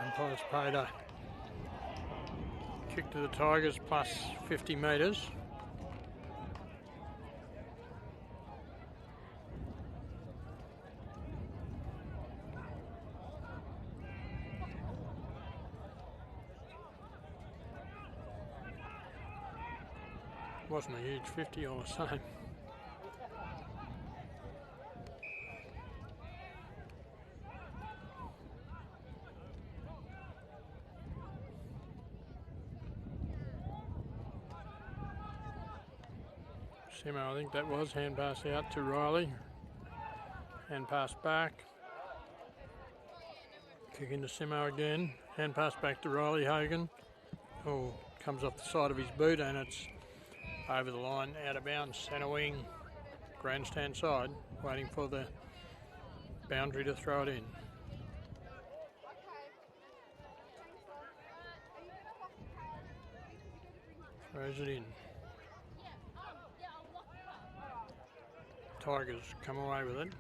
Umpire's paid a kick to the Tigers plus 50 metres. Wasn't a huge 50 all the same. Simo, I think that was. Hand pass out to Riley. Hand pass back. Kick into Simo again. Hand pass back to Riley Hogan. Oh, comes off the side of his boot and it's over the line, out of bounds, centre wing, grandstand side, waiting for the boundary to throw it in. Throws it in. Tigers come away with it.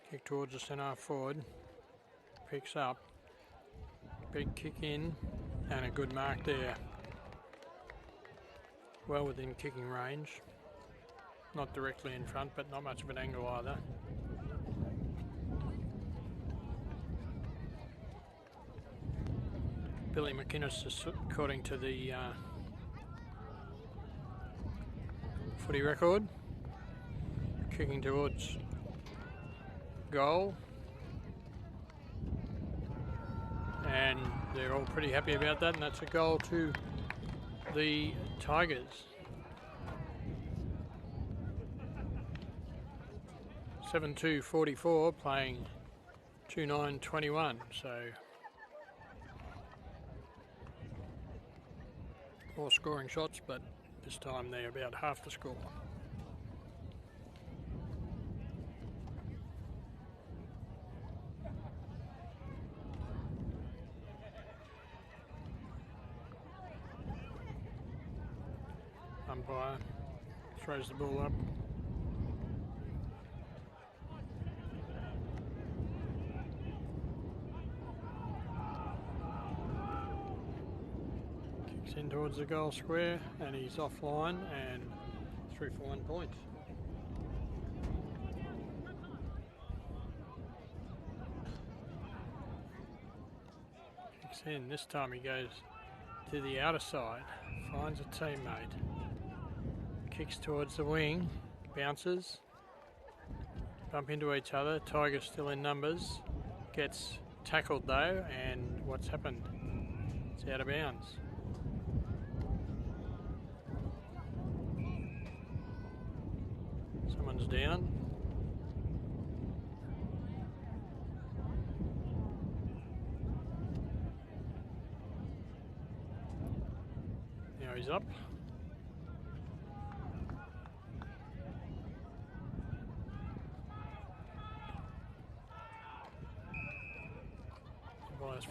Kick towards the centre forward. Picks up. Big kick in and a good mark there. Well within kicking range. Not directly in front, but not much of an angle either. Billy McInnes, according to the footy record, kicking towards goal. And they're all pretty happy about that, and that's a goal to the Tigers. 7-2-44 playing 2-9-21, so more scoring shots, but this time they're about half the score. Umpire throws the ball up. Kicks in towards the goal square and he's offline and through for 1 point. Kicks in, this time he goes to the outer side, finds a teammate. Kicks towards the wing, bounces, bump into each other. Tigers still in numbers, gets tackled though, and what's happened? It's out of bounds. Someone's down. Now he's up.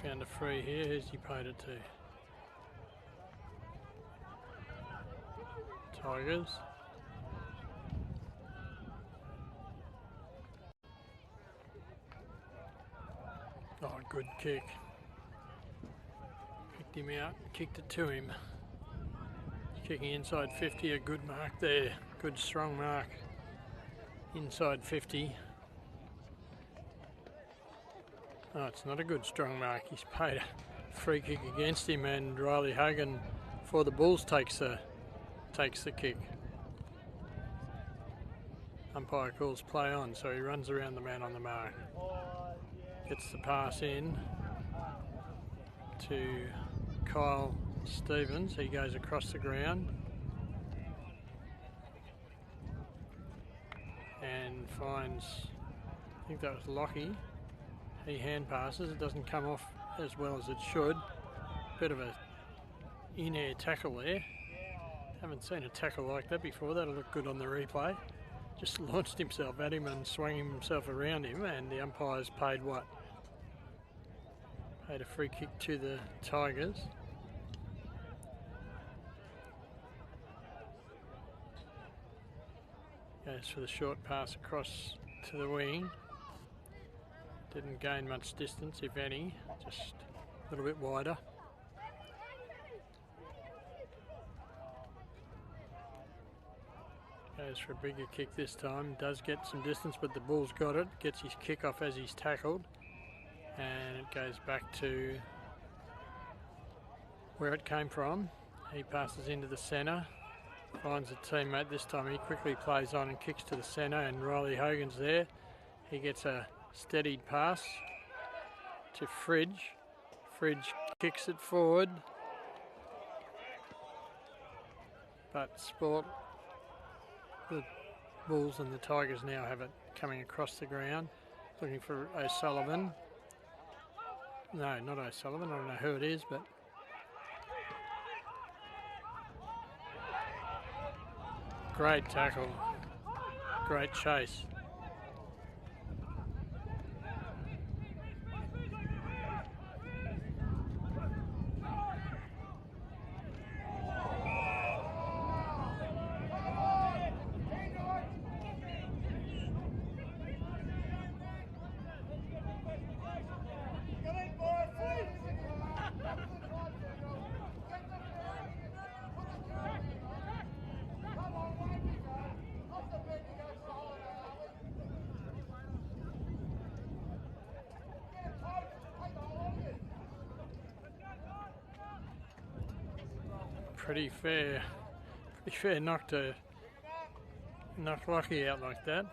Found a free here. Who's he paid it to? Tigers. Oh, good kick. Picked him out, kicked it to him. Kicking inside 50, a good mark there. Good strong mark. Inside 50. Oh, it's not a good strong mark. He's paid a free kick against him, and Riley Hogan for the Bulls takes the kick. Umpire calls play on, so he runs around the man on the mark. Gets the pass in to Kyle Stevens. He goes across the ground and finds, I think that was Lockie. He hand passes. It doesn't come off as well as it should. Bit of a in-air tackle there. Haven't seen a tackle like that before. That'll look good on the replay. Just launched himself at him and swung himself around him, and the umpires paid what? Paid a free kick to the Tigers. Goes for the short pass across to the wing. Didn't gain much distance, if any, just a little bit wider. Goes for a bigger kick this time. Does get some distance, but the Bull's got it. Gets his kick off as he's tackled. And it goes back to where it came from. He passes into the centre. Finds a teammate this time. He quickly plays on and kicks to the centre, and Riley Hogan's there. He gets a steadied pass to Fridge. Fridge kicks it forward. But Sport, the Bulls and the Tigers now have it coming across the ground. Looking for O'Sullivan. No, not O'Sullivan. I don't know who it is, but great tackle. Great chase. Pretty fair knock to knock Lockie out like that.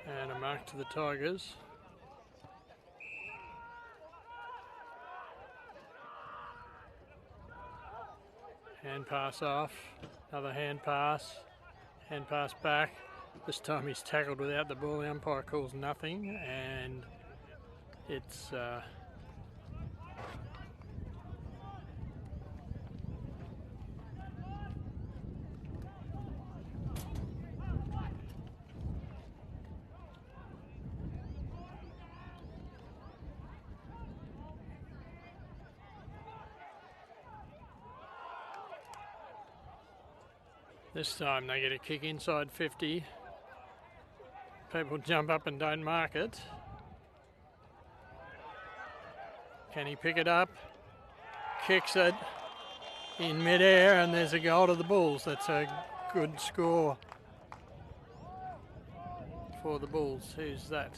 And a mark to the Tigers. Hand pass off, another hand pass back. This time he's tackled without the ball. The umpire calls nothing, and it's this time they get a kick inside 50. People jump up and don't mark it. Can he pick it up? Kicks it in midair, and there's a goal to the Bulls. That's a good score for the Bulls. Who's that?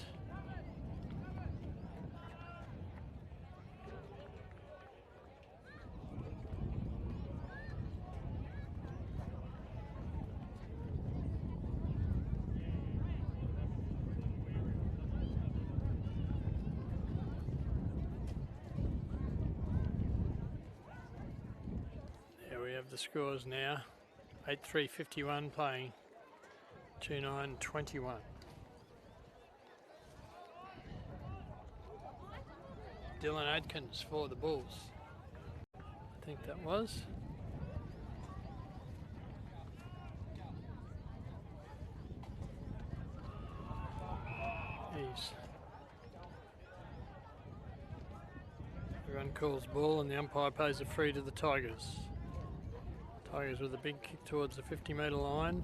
The scores now 8-3-51 playing 2-9-21. Dylan Adkins for the Bulls, I think that was. Everyone calls ball and the umpire pays a free to the Tigers. Tigers with a big kick towards the 50-metre line.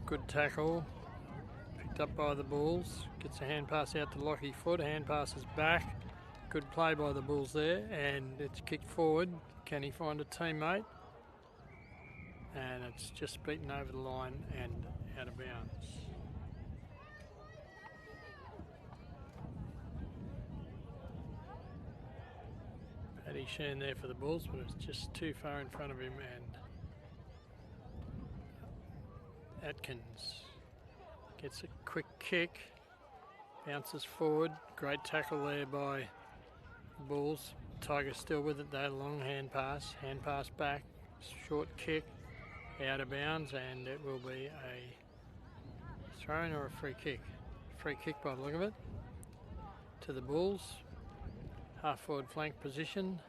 Good tackle. Picked up by the Bulls. Gets a hand pass out to Lockie Foot. Hand passes back. Good play by the Bulls there. And it's kicked forward. Can he find a teammate? And it's just beaten over the line and out of bounds. Paddy Shan there for the Bulls, but it's just too far in front of him, and Atkins gets a quick kick, bounces forward, great tackle there by the Bulls. Tigers still with it though, long hand pass back, short kick, out of bounds, and it will be a throw-in or a free kick. Free kick by the look of it to the Bulls. Half forward flank position,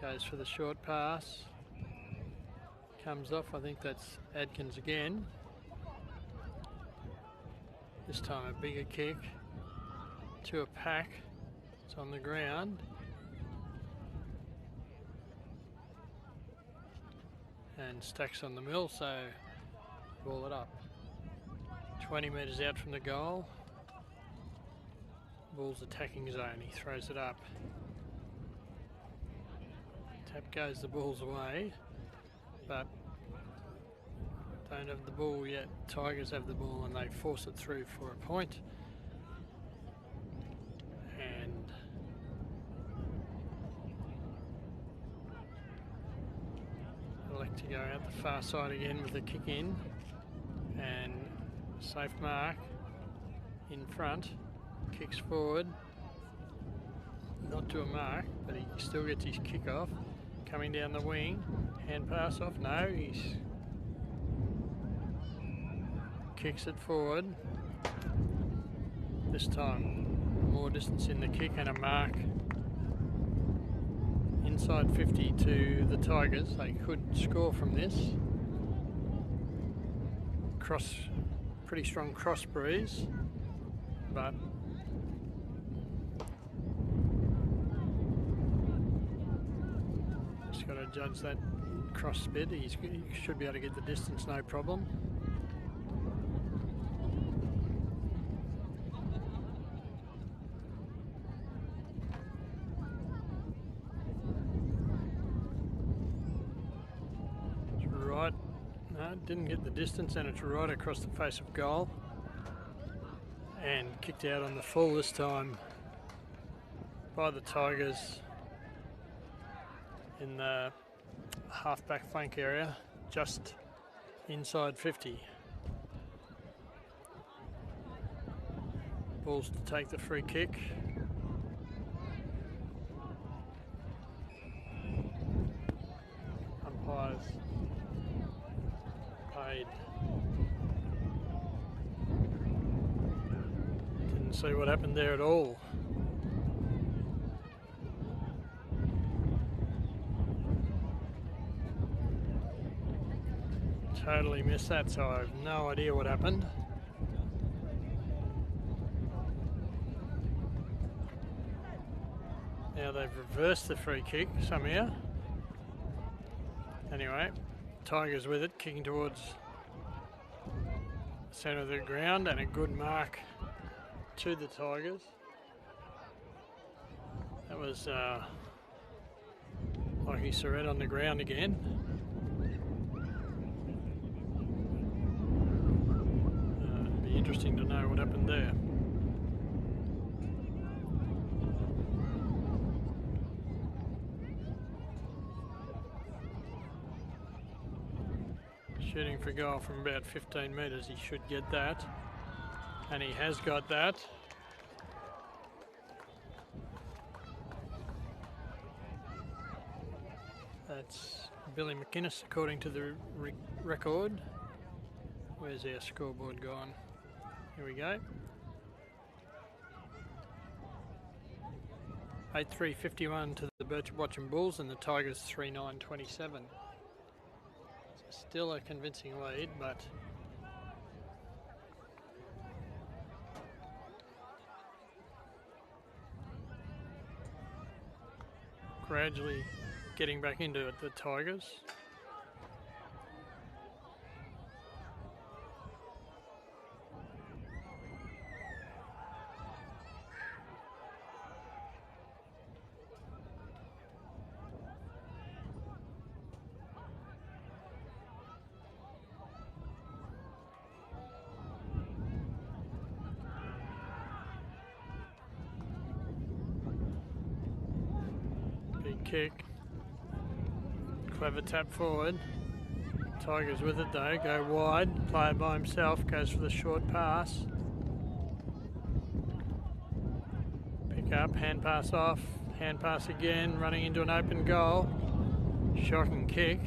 goes for the short pass, comes off. I think that's Adkins again. This time a bigger kick to a pack. It's on the ground. And stacks on the mill, so ball it up. 20 metres out from the goal. Ball's attacking zone, he throws it up. Tap goes the Bulls away, but don't have the ball yet. Tigers have the ball and they force it through for a point. And elect to go out the far side again with a kick in, and safe mark in front. Kicks forward, not to a mark, but he still gets his kick off. Coming down the wing, hand pass off, no, he's kicks it forward. This time more distance in the kick and a mark inside 50 to the Tigers. They could score from this. Pretty strong cross breeze, but just got to judge that cross spit. He should be able to get the distance, no problem. It's right. No, didn't get the distance, and it's right across the face of goal. And kicked out on the full this time by the Tigers in the half-back flank area, just inside 50. Bulls to take the free kick. Umpires paid. Didn't see what happened there at all. Totally missed that, so I have no idea what happened. Now they've reversed the free kick somehow. Anyway, Tigers with it, kicking towards the centre of the ground, and a good mark to the Tigers. That was Lucky Surrett on the ground again. Interesting to know what happened there. Shooting for goal from about 15 metres, he should get that, and he has got that. That's Billy McInnes according to the record. Where's our scoreboard gone? Here we go. 8-3-51 to the BirchipWatchem Bulls, and the Tigers 3-9-27. Still a convincing lead, but gradually getting back into it, the Tigers. Big kick. Clever tap forward. Tigers with it though, go wide. Player by himself goes for the short pass. Pick up, hand pass off, hand pass again, running into an open goal. Shocking kick.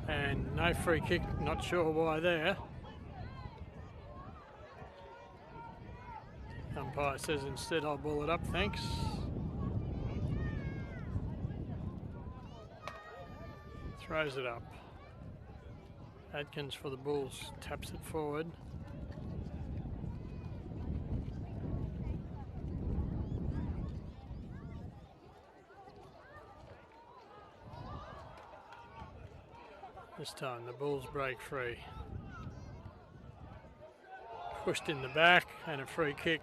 And no free kick, not sure why there. Umpire says instead I'll ball it up, thanks. Throws it up. Adkins for the Bulls taps it forward. This time the Bulls break free. Pushed in the back and a free kick.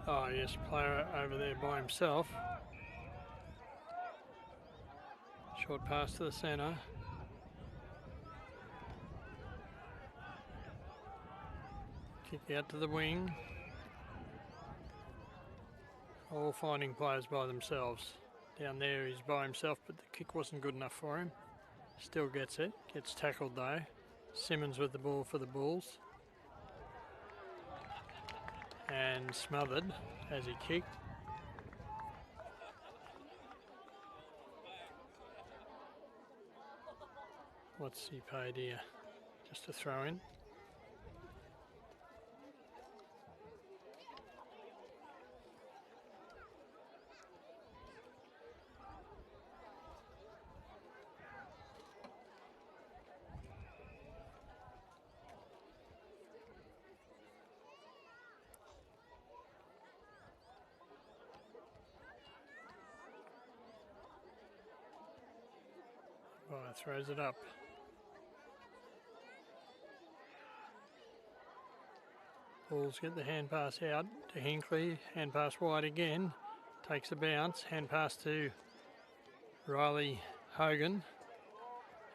Oh yes, player over there by himself. Short pass to the centre. Kick out to the wing. All finding players by themselves. Down there he's by himself, but the kick wasn't good enough for him. Still gets it. Gets tackled though. Simmons with the ball for the Bulls. And smothered as he kicked. What's he paid here? Just a throw in. Throws it up. Bulls get the hand pass out to Hinkley. Hand pass wide again. Takes a bounce. Hand pass to Riley Hogan.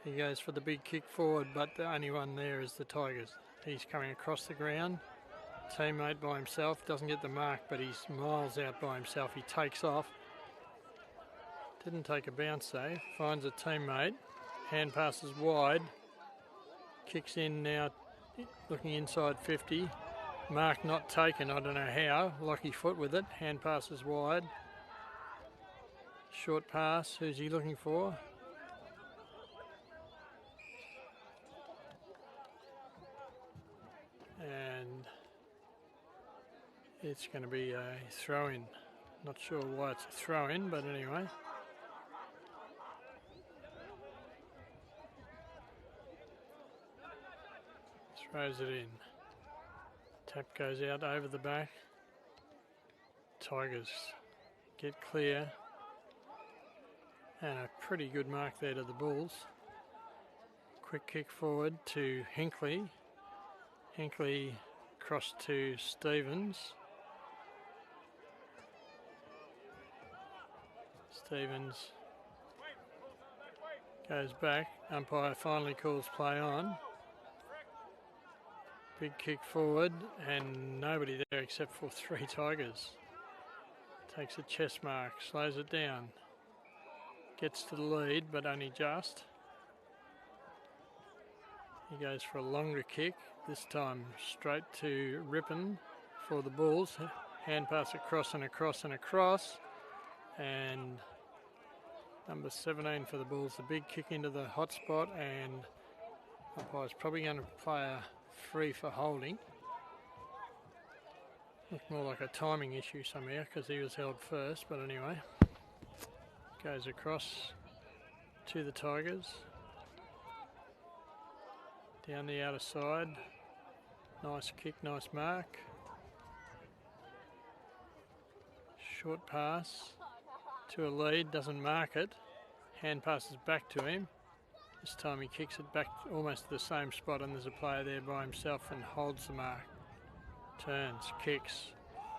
He goes for the big kick forward, but the only one there is the Tigers. He's coming across the ground. Teammate by himself. Doesn't get the mark, but he's miles out by himself. He takes off. Didn't take a bounce though. Finds a teammate. Hand passes wide. Kicks in now, looking inside 50. Mark not taken, I don't know how. Lucky foot with it. Hand passes wide. Short pass. Who's he looking for? And it's going to be a throw-in. Not sure why it's a throw-in, but anyway. Throws it in. Tap goes out over the back. Tigers get clear. And a pretty good mark there to the Bulls. Quick kick forward to Hinkley. Hinkley across to Stevens. Stevens goes back. Umpire finally calls play on. Big kick forward and nobody there except for 3 Tigers. Takes a chest mark, slows it down. Gets to the lead, but only just. He goes for a longer kick, this time straight to Rippon for the Bulls. Hand pass across and across and across. And number 17 for the Bulls, a big kick into the hot spot, and umpire's probably going to play a free for holding. Looked more like a timing issue somehow because he was held first, but anyway. Goes across to the Tigers. Down the outer side. Nice kick, nice mark. Short pass to a lead, doesn't mark it. Hand passes back to him. This time he kicks it back almost to the same spot, and there's a player there by himself and holds the mark. Turns, kicks,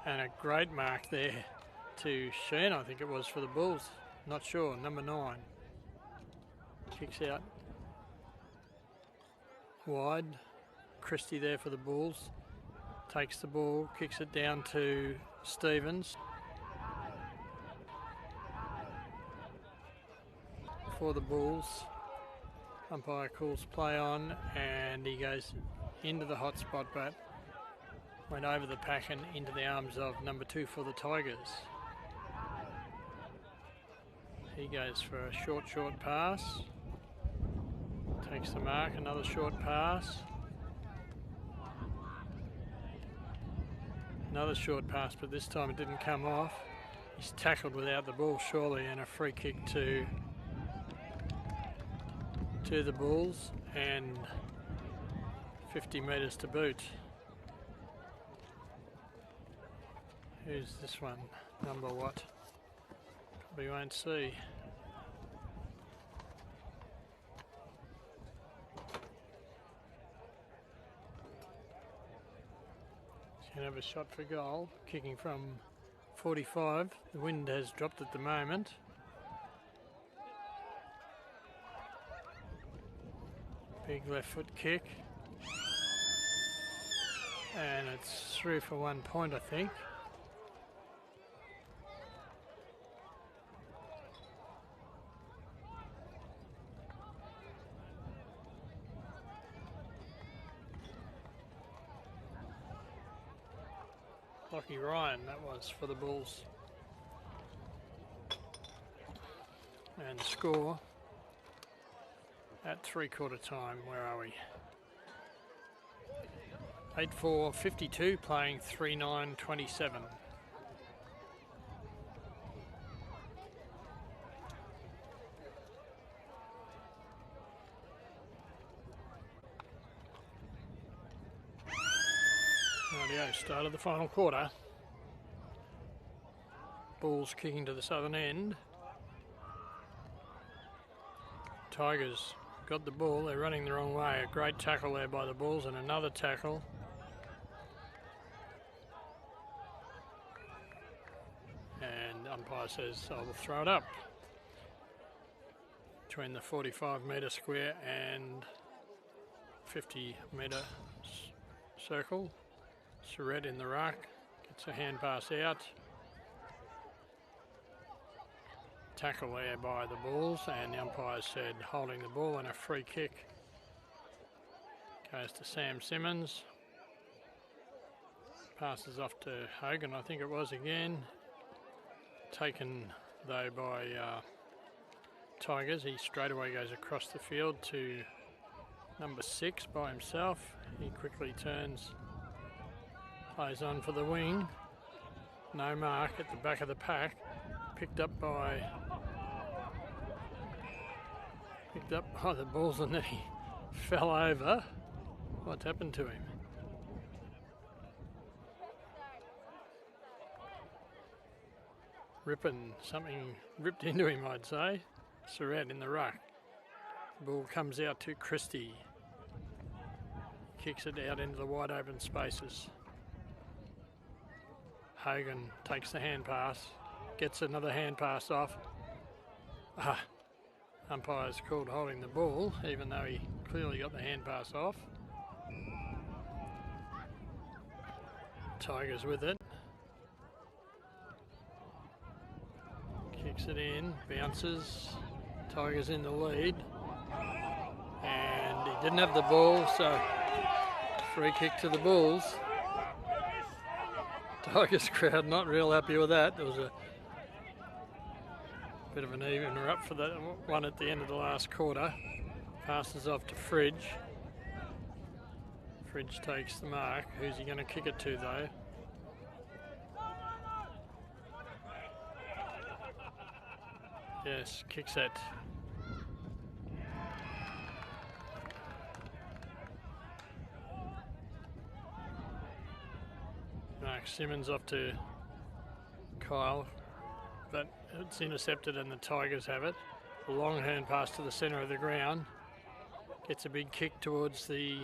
and a great mark there to Sheen, I think it was, for the Bulls. Not sure, number 9. Kicks out wide. Christie there for the Bulls. Takes the ball, kicks it down to Stevens. For the Bulls. Umpire calls play on, and he goes into the hot spot, but went over the pack and into the arms of number 2 for the Tigers. He goes for a short pass. Takes the mark, another short pass. Another short pass, but this time it didn't come off. He's tackled without the ball, surely, and a free kick to the Bulls, and 50 metres to boot. Who's this one? Number what? We won't see. He's going to have a shot for goal, kicking from 45. The wind has dropped at the moment. Big left foot kick. And it's through for 1 point, I think. Lockie Ryan, that was for the Bulls. And score at 3/4 time. Where are we? 8-4-52, playing 3-9-27. Rightio, start of the final quarter. Bulls kicking to the southern end. Tigers got the ball, they're running the wrong way. A great tackle there by the Bulls, and another tackle. And umpire says, I will throw it up. Between the 45-metre square and 50-metre circle. Surrett in the ruck, gets a hand pass out. Tackle there by the Bulls, and the umpire said holding the ball, and a free kick goes to Sam Simmons. Passes off to Hogan, I think it was again. Taken though by Tigers. He straight away goes across the field to number 6 by himself. He quickly turns, plays on for the wing. No mark at the back of the pack. Picked up by the Bulls, and then he fell over. What's happened to him? Something ripped into him, I'd say. Surrett in the ruck. Ball comes out to Christie. Kicks it out into the wide open spaces. Hogan takes the hand pass. Gets another hand pass off. Umpire's called holding the ball, even though he clearly got the hand pass off. Tigers with it. Kicks it in, bounces. Tigers in the lead. And he didn't have the ball, so free kick to the Bulls. Tigers crowd not real happy with that. There was a bit of an evener up for that one at the end of the last quarter. Passes off to Fridge. Fridge takes the mark. Who's he going to kick it to though? Yes, kicks it. Mark Simmons off to Kyle, but it's intercepted and the Tigers have it. A long hand pass to the centre of the ground. Gets a big kick towards the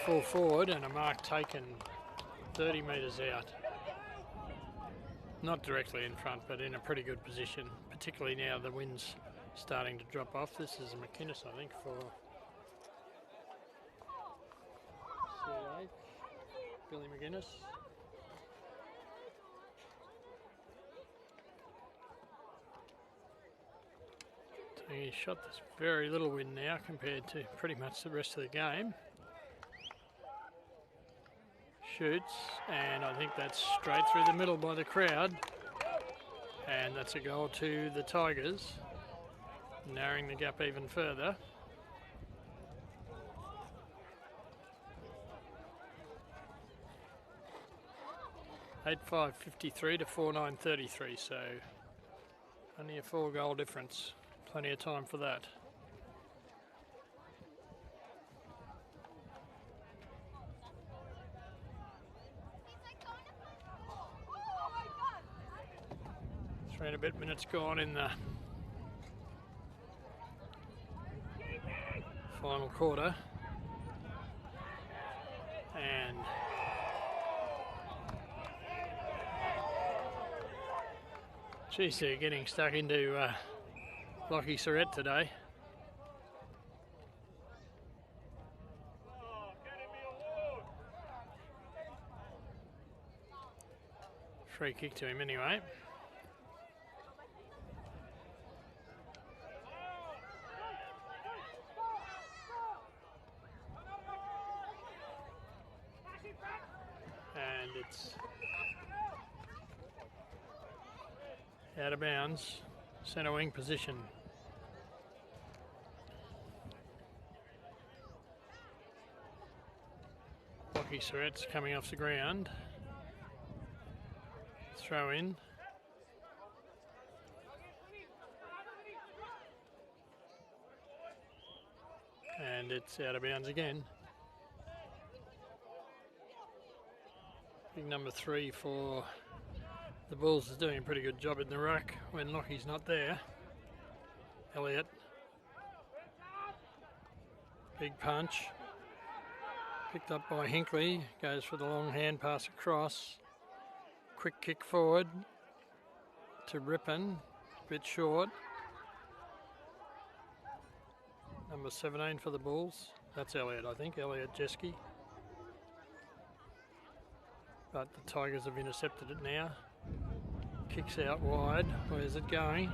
full forward and a mark taken 30 metres out. Not directly in front, but in a pretty good position, particularly now the wind's starting to drop off. This is McInnes, I think, for SeaLake. Billy McInnes. Taking his shot, there's very little wind now compared to pretty much the rest of the game. Shoots, and I think that's straight through the middle by the crowd. And that's a goal to the Tigers, narrowing the gap even further. (8:5:53) to 4:9:33, so only a 4-goal difference. Plenty of time for that. Three and a bit minutes gone in the final quarter. And geez, they're getting stuck into Lockie Surrett today. Free kick to him anyway. And it's out of bounds, centre wing position. Lockie Surrett's coming off the ground. Throw in. And it's out of bounds again. Big number 3 for the Bulls is doing a pretty good job in the ruck when Lockie's not there. Elliott. Big punch. Picked up by Hinkley. Goes for the long hand pass across. Quick kick forward to Rippon. Bit short. Number 17 for the Bulls. That's Elliott, I think. Elliott Jeske. But the Tigers have intercepted it now. Kicks out wide. Where's it going?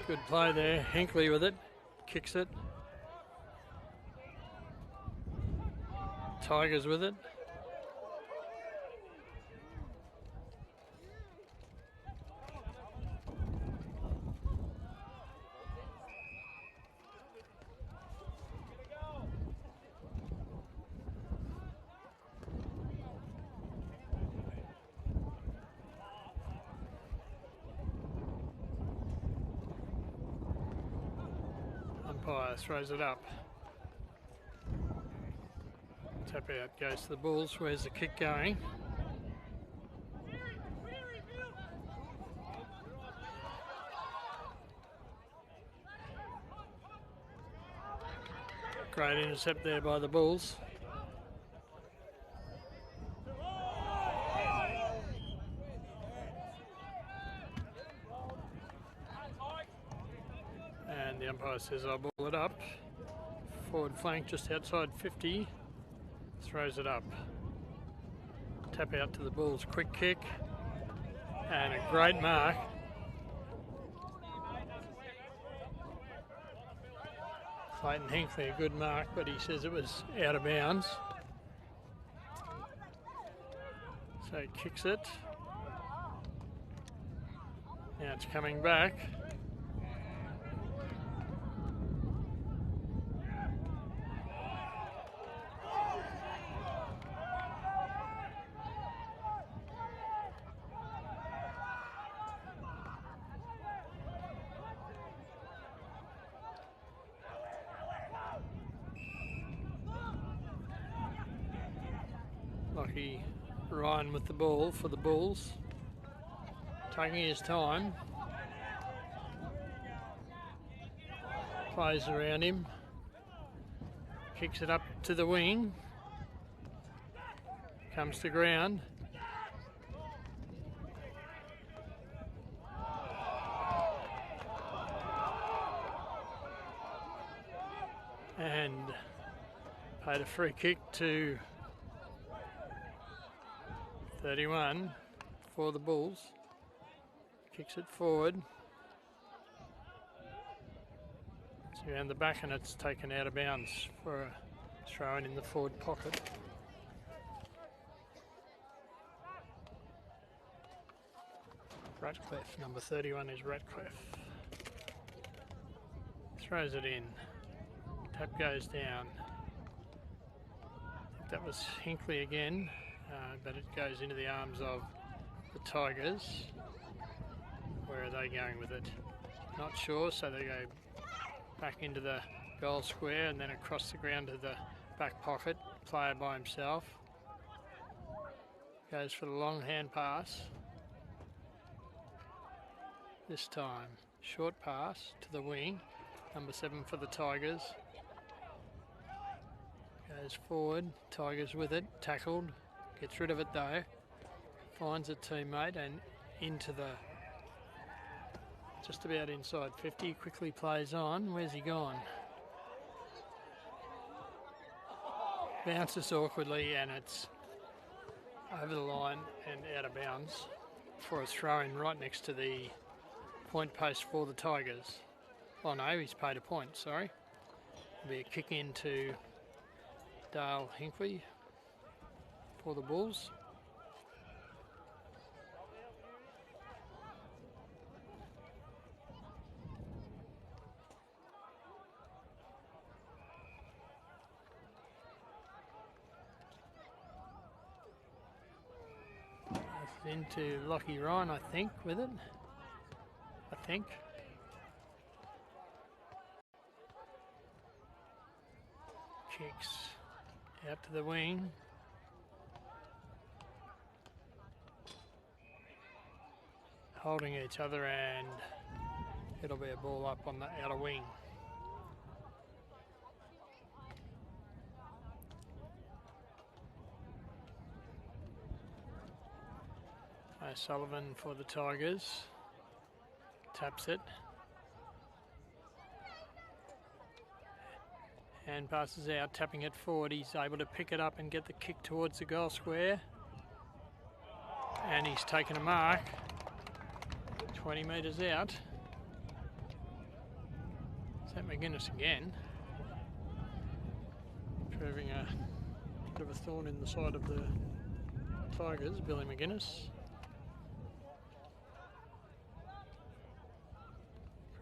Good play there. Hinkley with it. Kicks it. Tigers with it. Umpire throws it up. Tap out goes to the Bulls. Where's the kick going? Great intercept there by the Bulls. And the umpire says I'll ball it up. Forward flank just outside 50. Throws it up. Tap out to the Bulls. Quick kick. And a great mark. Clayton Hinkley, a good mark, but he says it was out of bounds. So he kicks it. Now it's coming back. RD1 with the ball for the Bulls. Taking his time. Plays around him. Kicks it up to the wing. Comes to ground. And paid a free kick to 31 for the Bulls. Kicks it forward. It's around the back and it's taken out of bounds for a throw in the forward pocket. Ratcliffe, number 31 is Ratcliffe. Throws it in. Tap goes down. I think that was Hinkley again, but it goes into the arms of the Tigers. Where are they going with it? Not sure, so they go back into the goal square and then across the ground to the back pocket. Player by himself. Goes for the long hand pass. This time, short pass to the wing. Number 7 for the Tigers. Goes forward, Tigers with it, tackled. Gets rid of it though. Finds a teammate and into the... just about inside 50, quickly plays on. Where's he gone? Bounces awkwardly and it's over the line and out of bounds for a throw-in right next to the point post for the Tigers. Oh no, he's paid a point, sorry. It'll be a kick into Dale Hinkley for the Bulls. Into Lockie Ryan, I think, with it. Kicks out to the wing. Holding each other and it'll be a ball up on the outer wing. Sullivan for the Tigers. Taps it. And passes out, tapping it forward. He's able to pick it up and get the kick towards the goal square. And he's taken a mark. 20 metres out. Is that McGuinness again? Proving a bit of a thorn in the side of the Tigers, Billy McGuinness.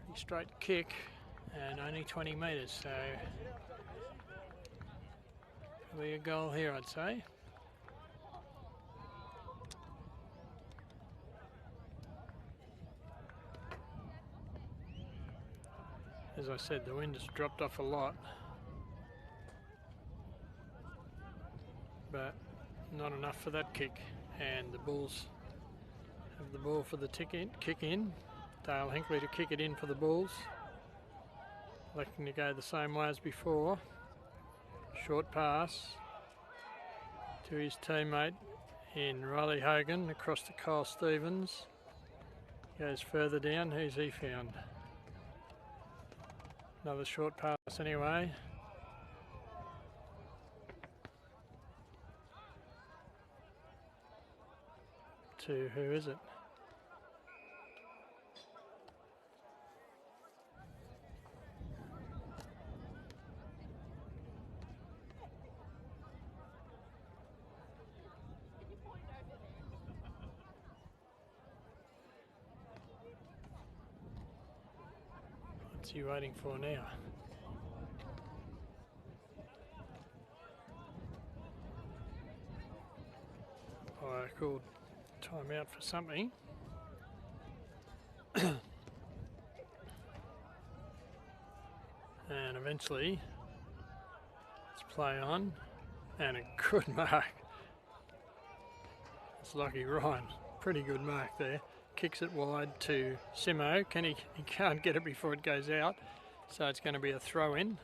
Pretty straight kick and only 20 metres, so it'll be a goal here, I'd say. As I said, the wind has dropped off a lot, but not enough for that kick, and the Bulls have the ball for the kick in. Dale Hinkley to kick it in for the Bulls. Electing to go the same way as before. Short pass to his teammate in Riley Hogan across to Kyle Stevens. Goes further down, who's he found? Another short pass anyway. To who is it? What's he waiting for now? Oh, I called time out for something. And eventually it's play on and a good mark It's Lucky Ryan. Pretty good mark there. Kicks it wide to Simo. He can't get it before it goes out, so it's going to be a throw in.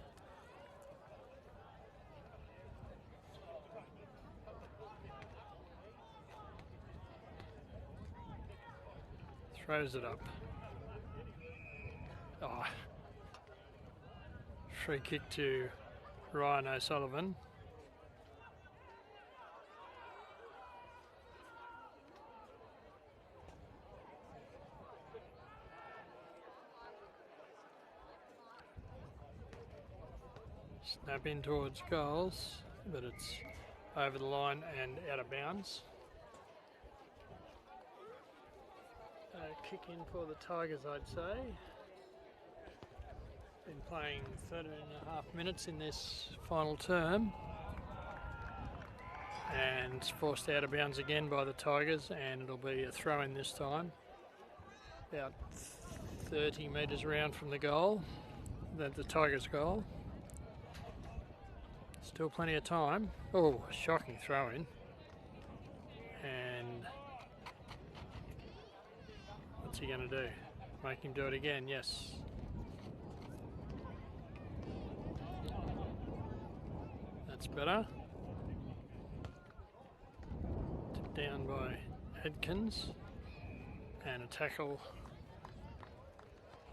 Throws it up. Oh. Free kick to Ryan O'Sullivan. Snap in towards goals, but it's over the line and out of bounds. Kick in for the Tigers, I'd say. Been playing 13.5 minutes in this final term, and it's forced out of bounds again by the Tigers, and it'll be a throw in this time. About 30 metres around from the goal, the Tigers' goal. Still plenty of time. Oh, a shocking throw in. And what's he going to do? Make him do it again? Yes. That's better. Tipped down by Adkins. And a tackle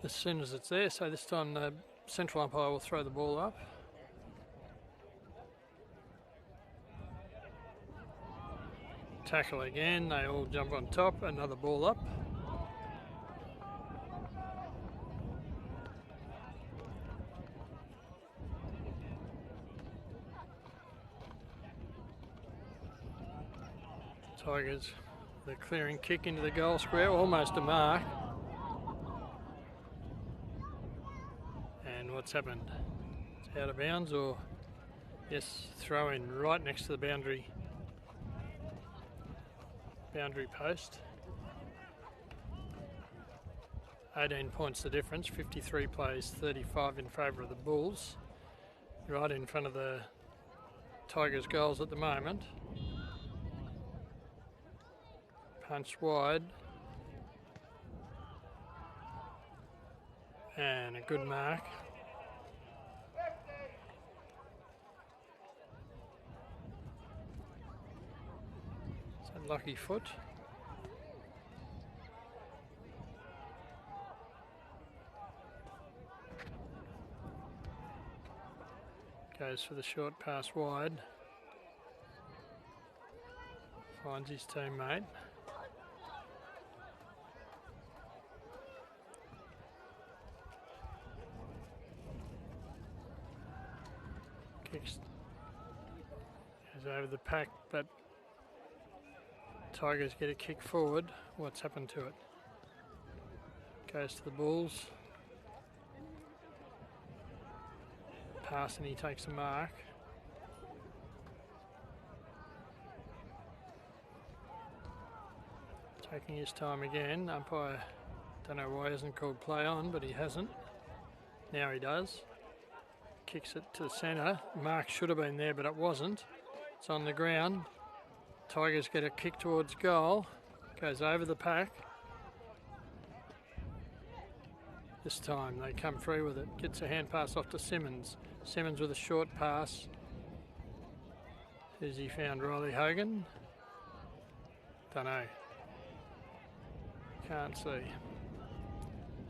as soon as it's there. So this time the central umpire will throw the ball up. Tackle again, they all jump on top, another ball up. Tigers, the clearing kick into the goal square, almost a mark. And what's happened? It's out of bounds, or yes, throw in right next to the boundary post. 18 points the difference, 53 plays, 35 in favour of the Bulls. Right in front of the Tigers' goals at the moment. Punch wide. And a good mark. Lucky foot. Goes for the short pass wide. Finds his teammate. Kicks. Goes over the pack, but Tigers get a kick forward. What's happened to it? Goes to the Bulls. Pass and he takes a mark. Taking his time again. Umpire, don't know why he hasn't called play on, but he hasn't. Now he does. Kicks it to the centre. Mark should have been there, but it wasn't. It's on the ground. Tigers get a kick towards goal. Goes over the pack. This time they come free with it. Gets a hand pass off to Simmons. Simmons with a short pass. Has he found Riley Hogan? Don't know. Can't see.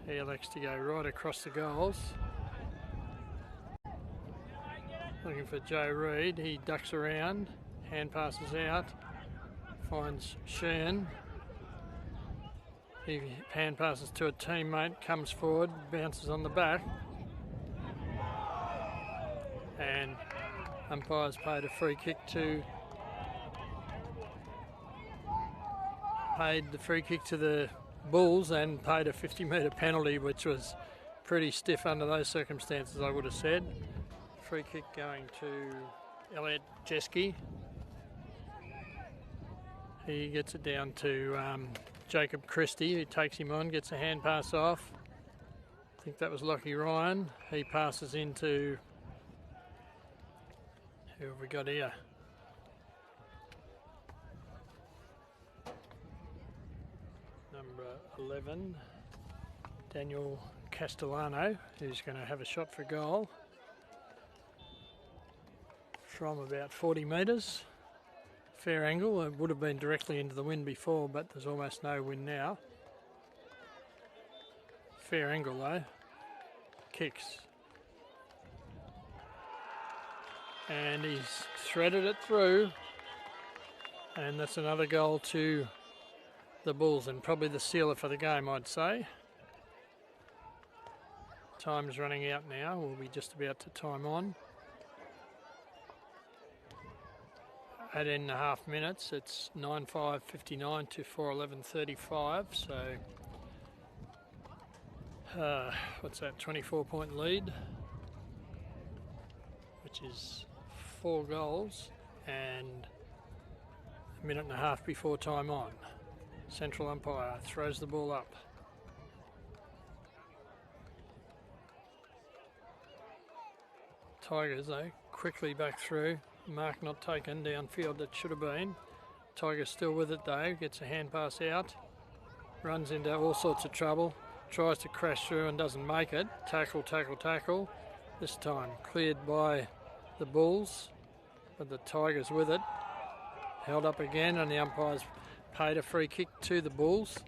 He elects to go right across the goals. Looking for Joe Reid. He ducks around. Hand passes out. Finds Sheehan. He hand passes to a teammate, comes forward, bounces on the back. And umpires paid a free kick to... Paid the free kick to the Bulls and paid a 50-metre penalty, which was pretty stiff under those circumstances, I would have said. Free kick going to Elliot Jeske. He gets it down to Jacob Christie, who takes him on, gets a hand pass off. I think that was Lucky Ryan. He passes into... Who have we got here? 11, Daniel Castellano, who's going to have a shot for goal from about 40 metres. Fair angle. It would have been directly into the wind before, but there's almost no wind now. Fair angle though. Kicks. And he's threaded it through. And that's another goal to the Bulls, and probably the sealer for the game, I'd say. Time's running out now. We'll be just about to time on. 18.5 minutes. It's 9:5:59 to 4:11:35. So, what's that? 24-point lead, which is 4 goals, and a minute and a half before time on. Central umpire throws the ball up. Tigers though quickly back through. Mark not taken downfield, that should have been. Tigers still with it though, gets a hand pass out, runs into all sorts of trouble, tries to crash through and doesn't make it. Tackle, tackle, tackle. This time cleared by the Bulls, but the Tigers with it. Held up again, and the umpires paid a free kick to the Bulls.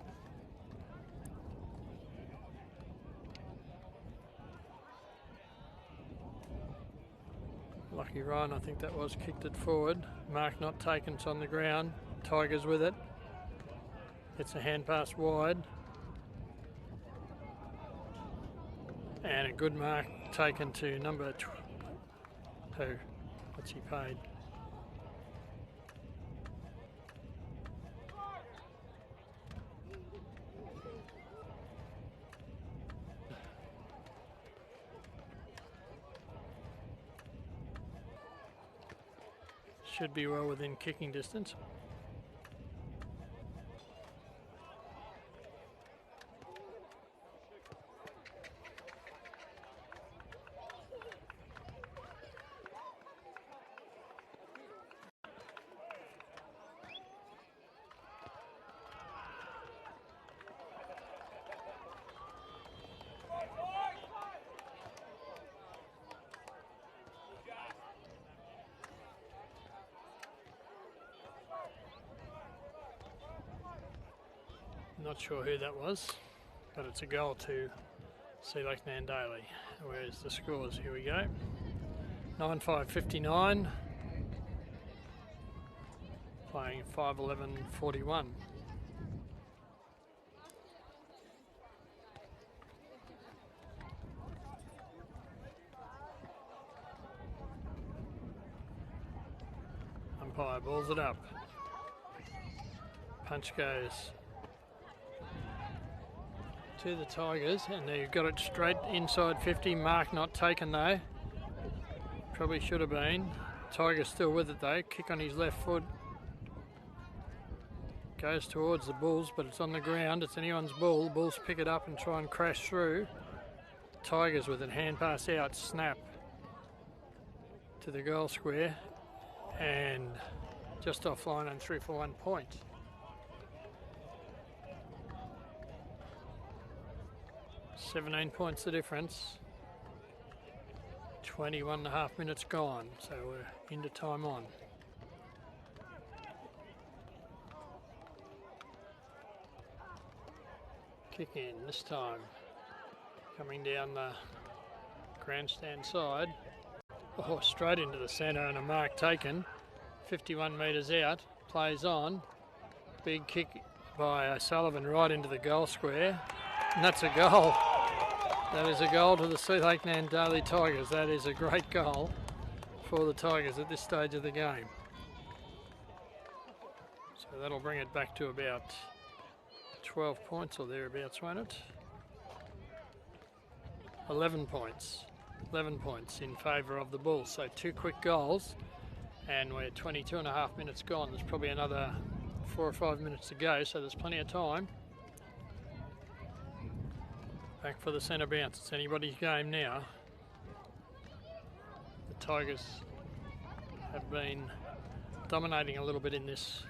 Lucky Ryan, I think that was, kicked it forward. Mark not taken, it's on the ground. Tigers with it. It's a hand pass wide. And a good mark taken to number 2. What's he paid? Should be well within kicking distance. Not sure who that was, but it's a goal to SeaLakeNT Daily. Where's the scores? Here we go. 9:5:59. Playing 5:11:41. Umpire balls it up. Punch goes to the Tigers, and they've got it straight inside 50. Mark not taken though. Probably should have been. Tigers still with it though. Kick on his left foot. Goes towards the Bulls, but it's on the ground. It's anyone's ball. Bulls pick it up and try and crash through. Tigers with it. Hand pass out. Snap to the goal square. And just offline and through for 1 point. $17 points the difference. 21.5 minutes gone, so we're into time on. Kick in this time. Coming down the grandstand side. Oh, straight into the centre, and a mark taken. 51 metres out. Plays on. Big kick by O'Sullivan right into the goal square. And that's a goal. That is a goal to the SeaLakeNT Daily Tigers. That is a great goal for the Tigers at this stage of the game. So that'll bring it back to about 12 points or thereabouts, won't it? 11 points. 11 points in favour of the Bulls. So 2 quick goals, and we're 22.5 minutes gone. There's probably another 4 or 5 minutes to go, so there's plenty of time. Back for the centre bounce. It's anybody's game now. The Tigers have been dominating a little bit in this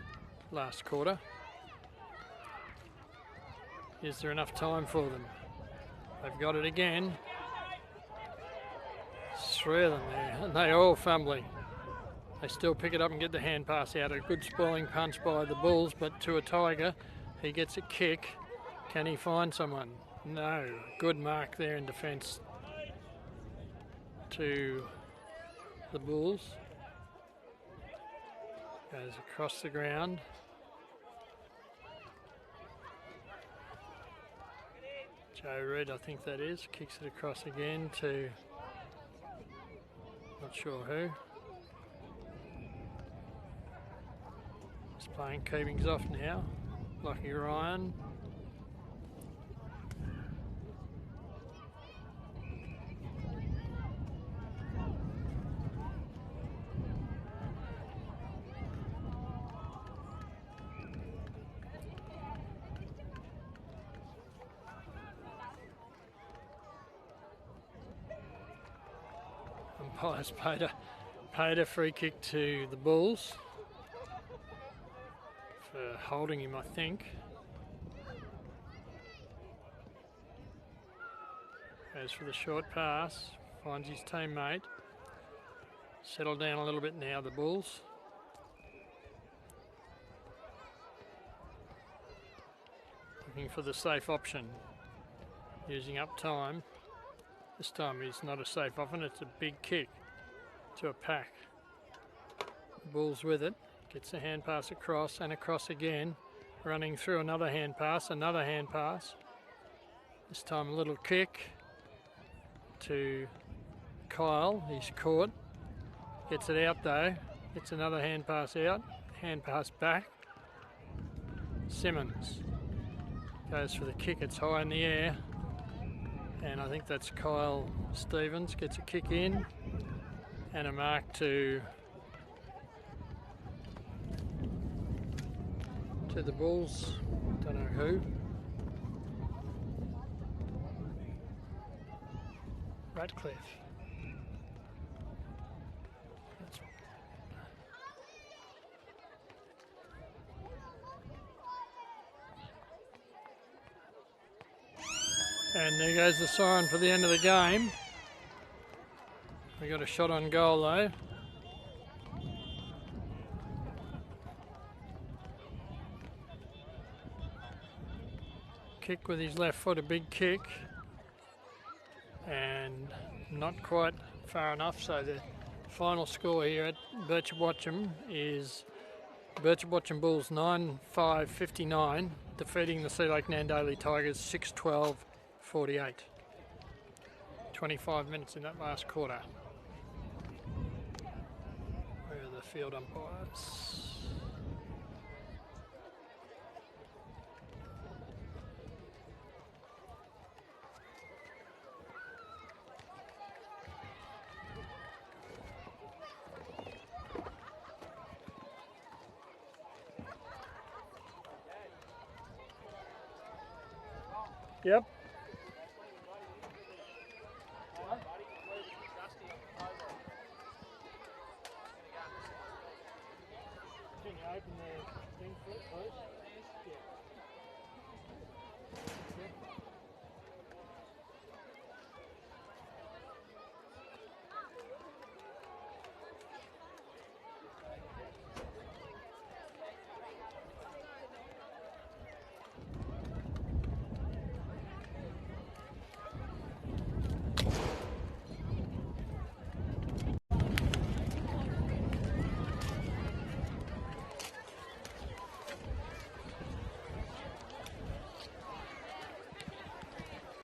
last quarter. Is there enough time for them? They've got it again. 3 of them there, and they're all fumbling. They still pick it up and get the hand pass out. A good spoiling punch by the Bulls, but to a Tiger. He gets a kick. Can he find someone? No. Good mark there in defence to the Bulls. Goes across the ground. Joe Reed, I think that is, kicks it across again to not sure who. He's playing keepings off now. Lucky Ryan. Umpire's paid a free kick to the Bulls for holding him, I think. Goes for the short pass, finds his teammate. Settle down a little bit now, the Bulls. Looking for the safe option, using up time. This time it's not a safe option, it's a big kick to a pack. Bulls with it, gets a hand pass across and across again, running through another hand pass. This time a little kick to Kyle, he's caught, gets it out though, gets another hand pass out, hand pass back. Simmons goes for the kick, it's high in the air. And I think that's Kyle Stevens, gets a kick in and a mark to the Bulls, don't know who. Ratcliffe. And there goes the siren for the end of the game. We got a shot on goal though. Kick with his left foot, a big kick. And not quite far enough, so the final score here at BirchipWatchem is BirchipWatchem Bulls 9-5-59, defeating the SeaLakeNT Tigers 6-12-48. 25 minutes in that last quarter. Where are the field umpires? Yep. Can you open the thing for it, please?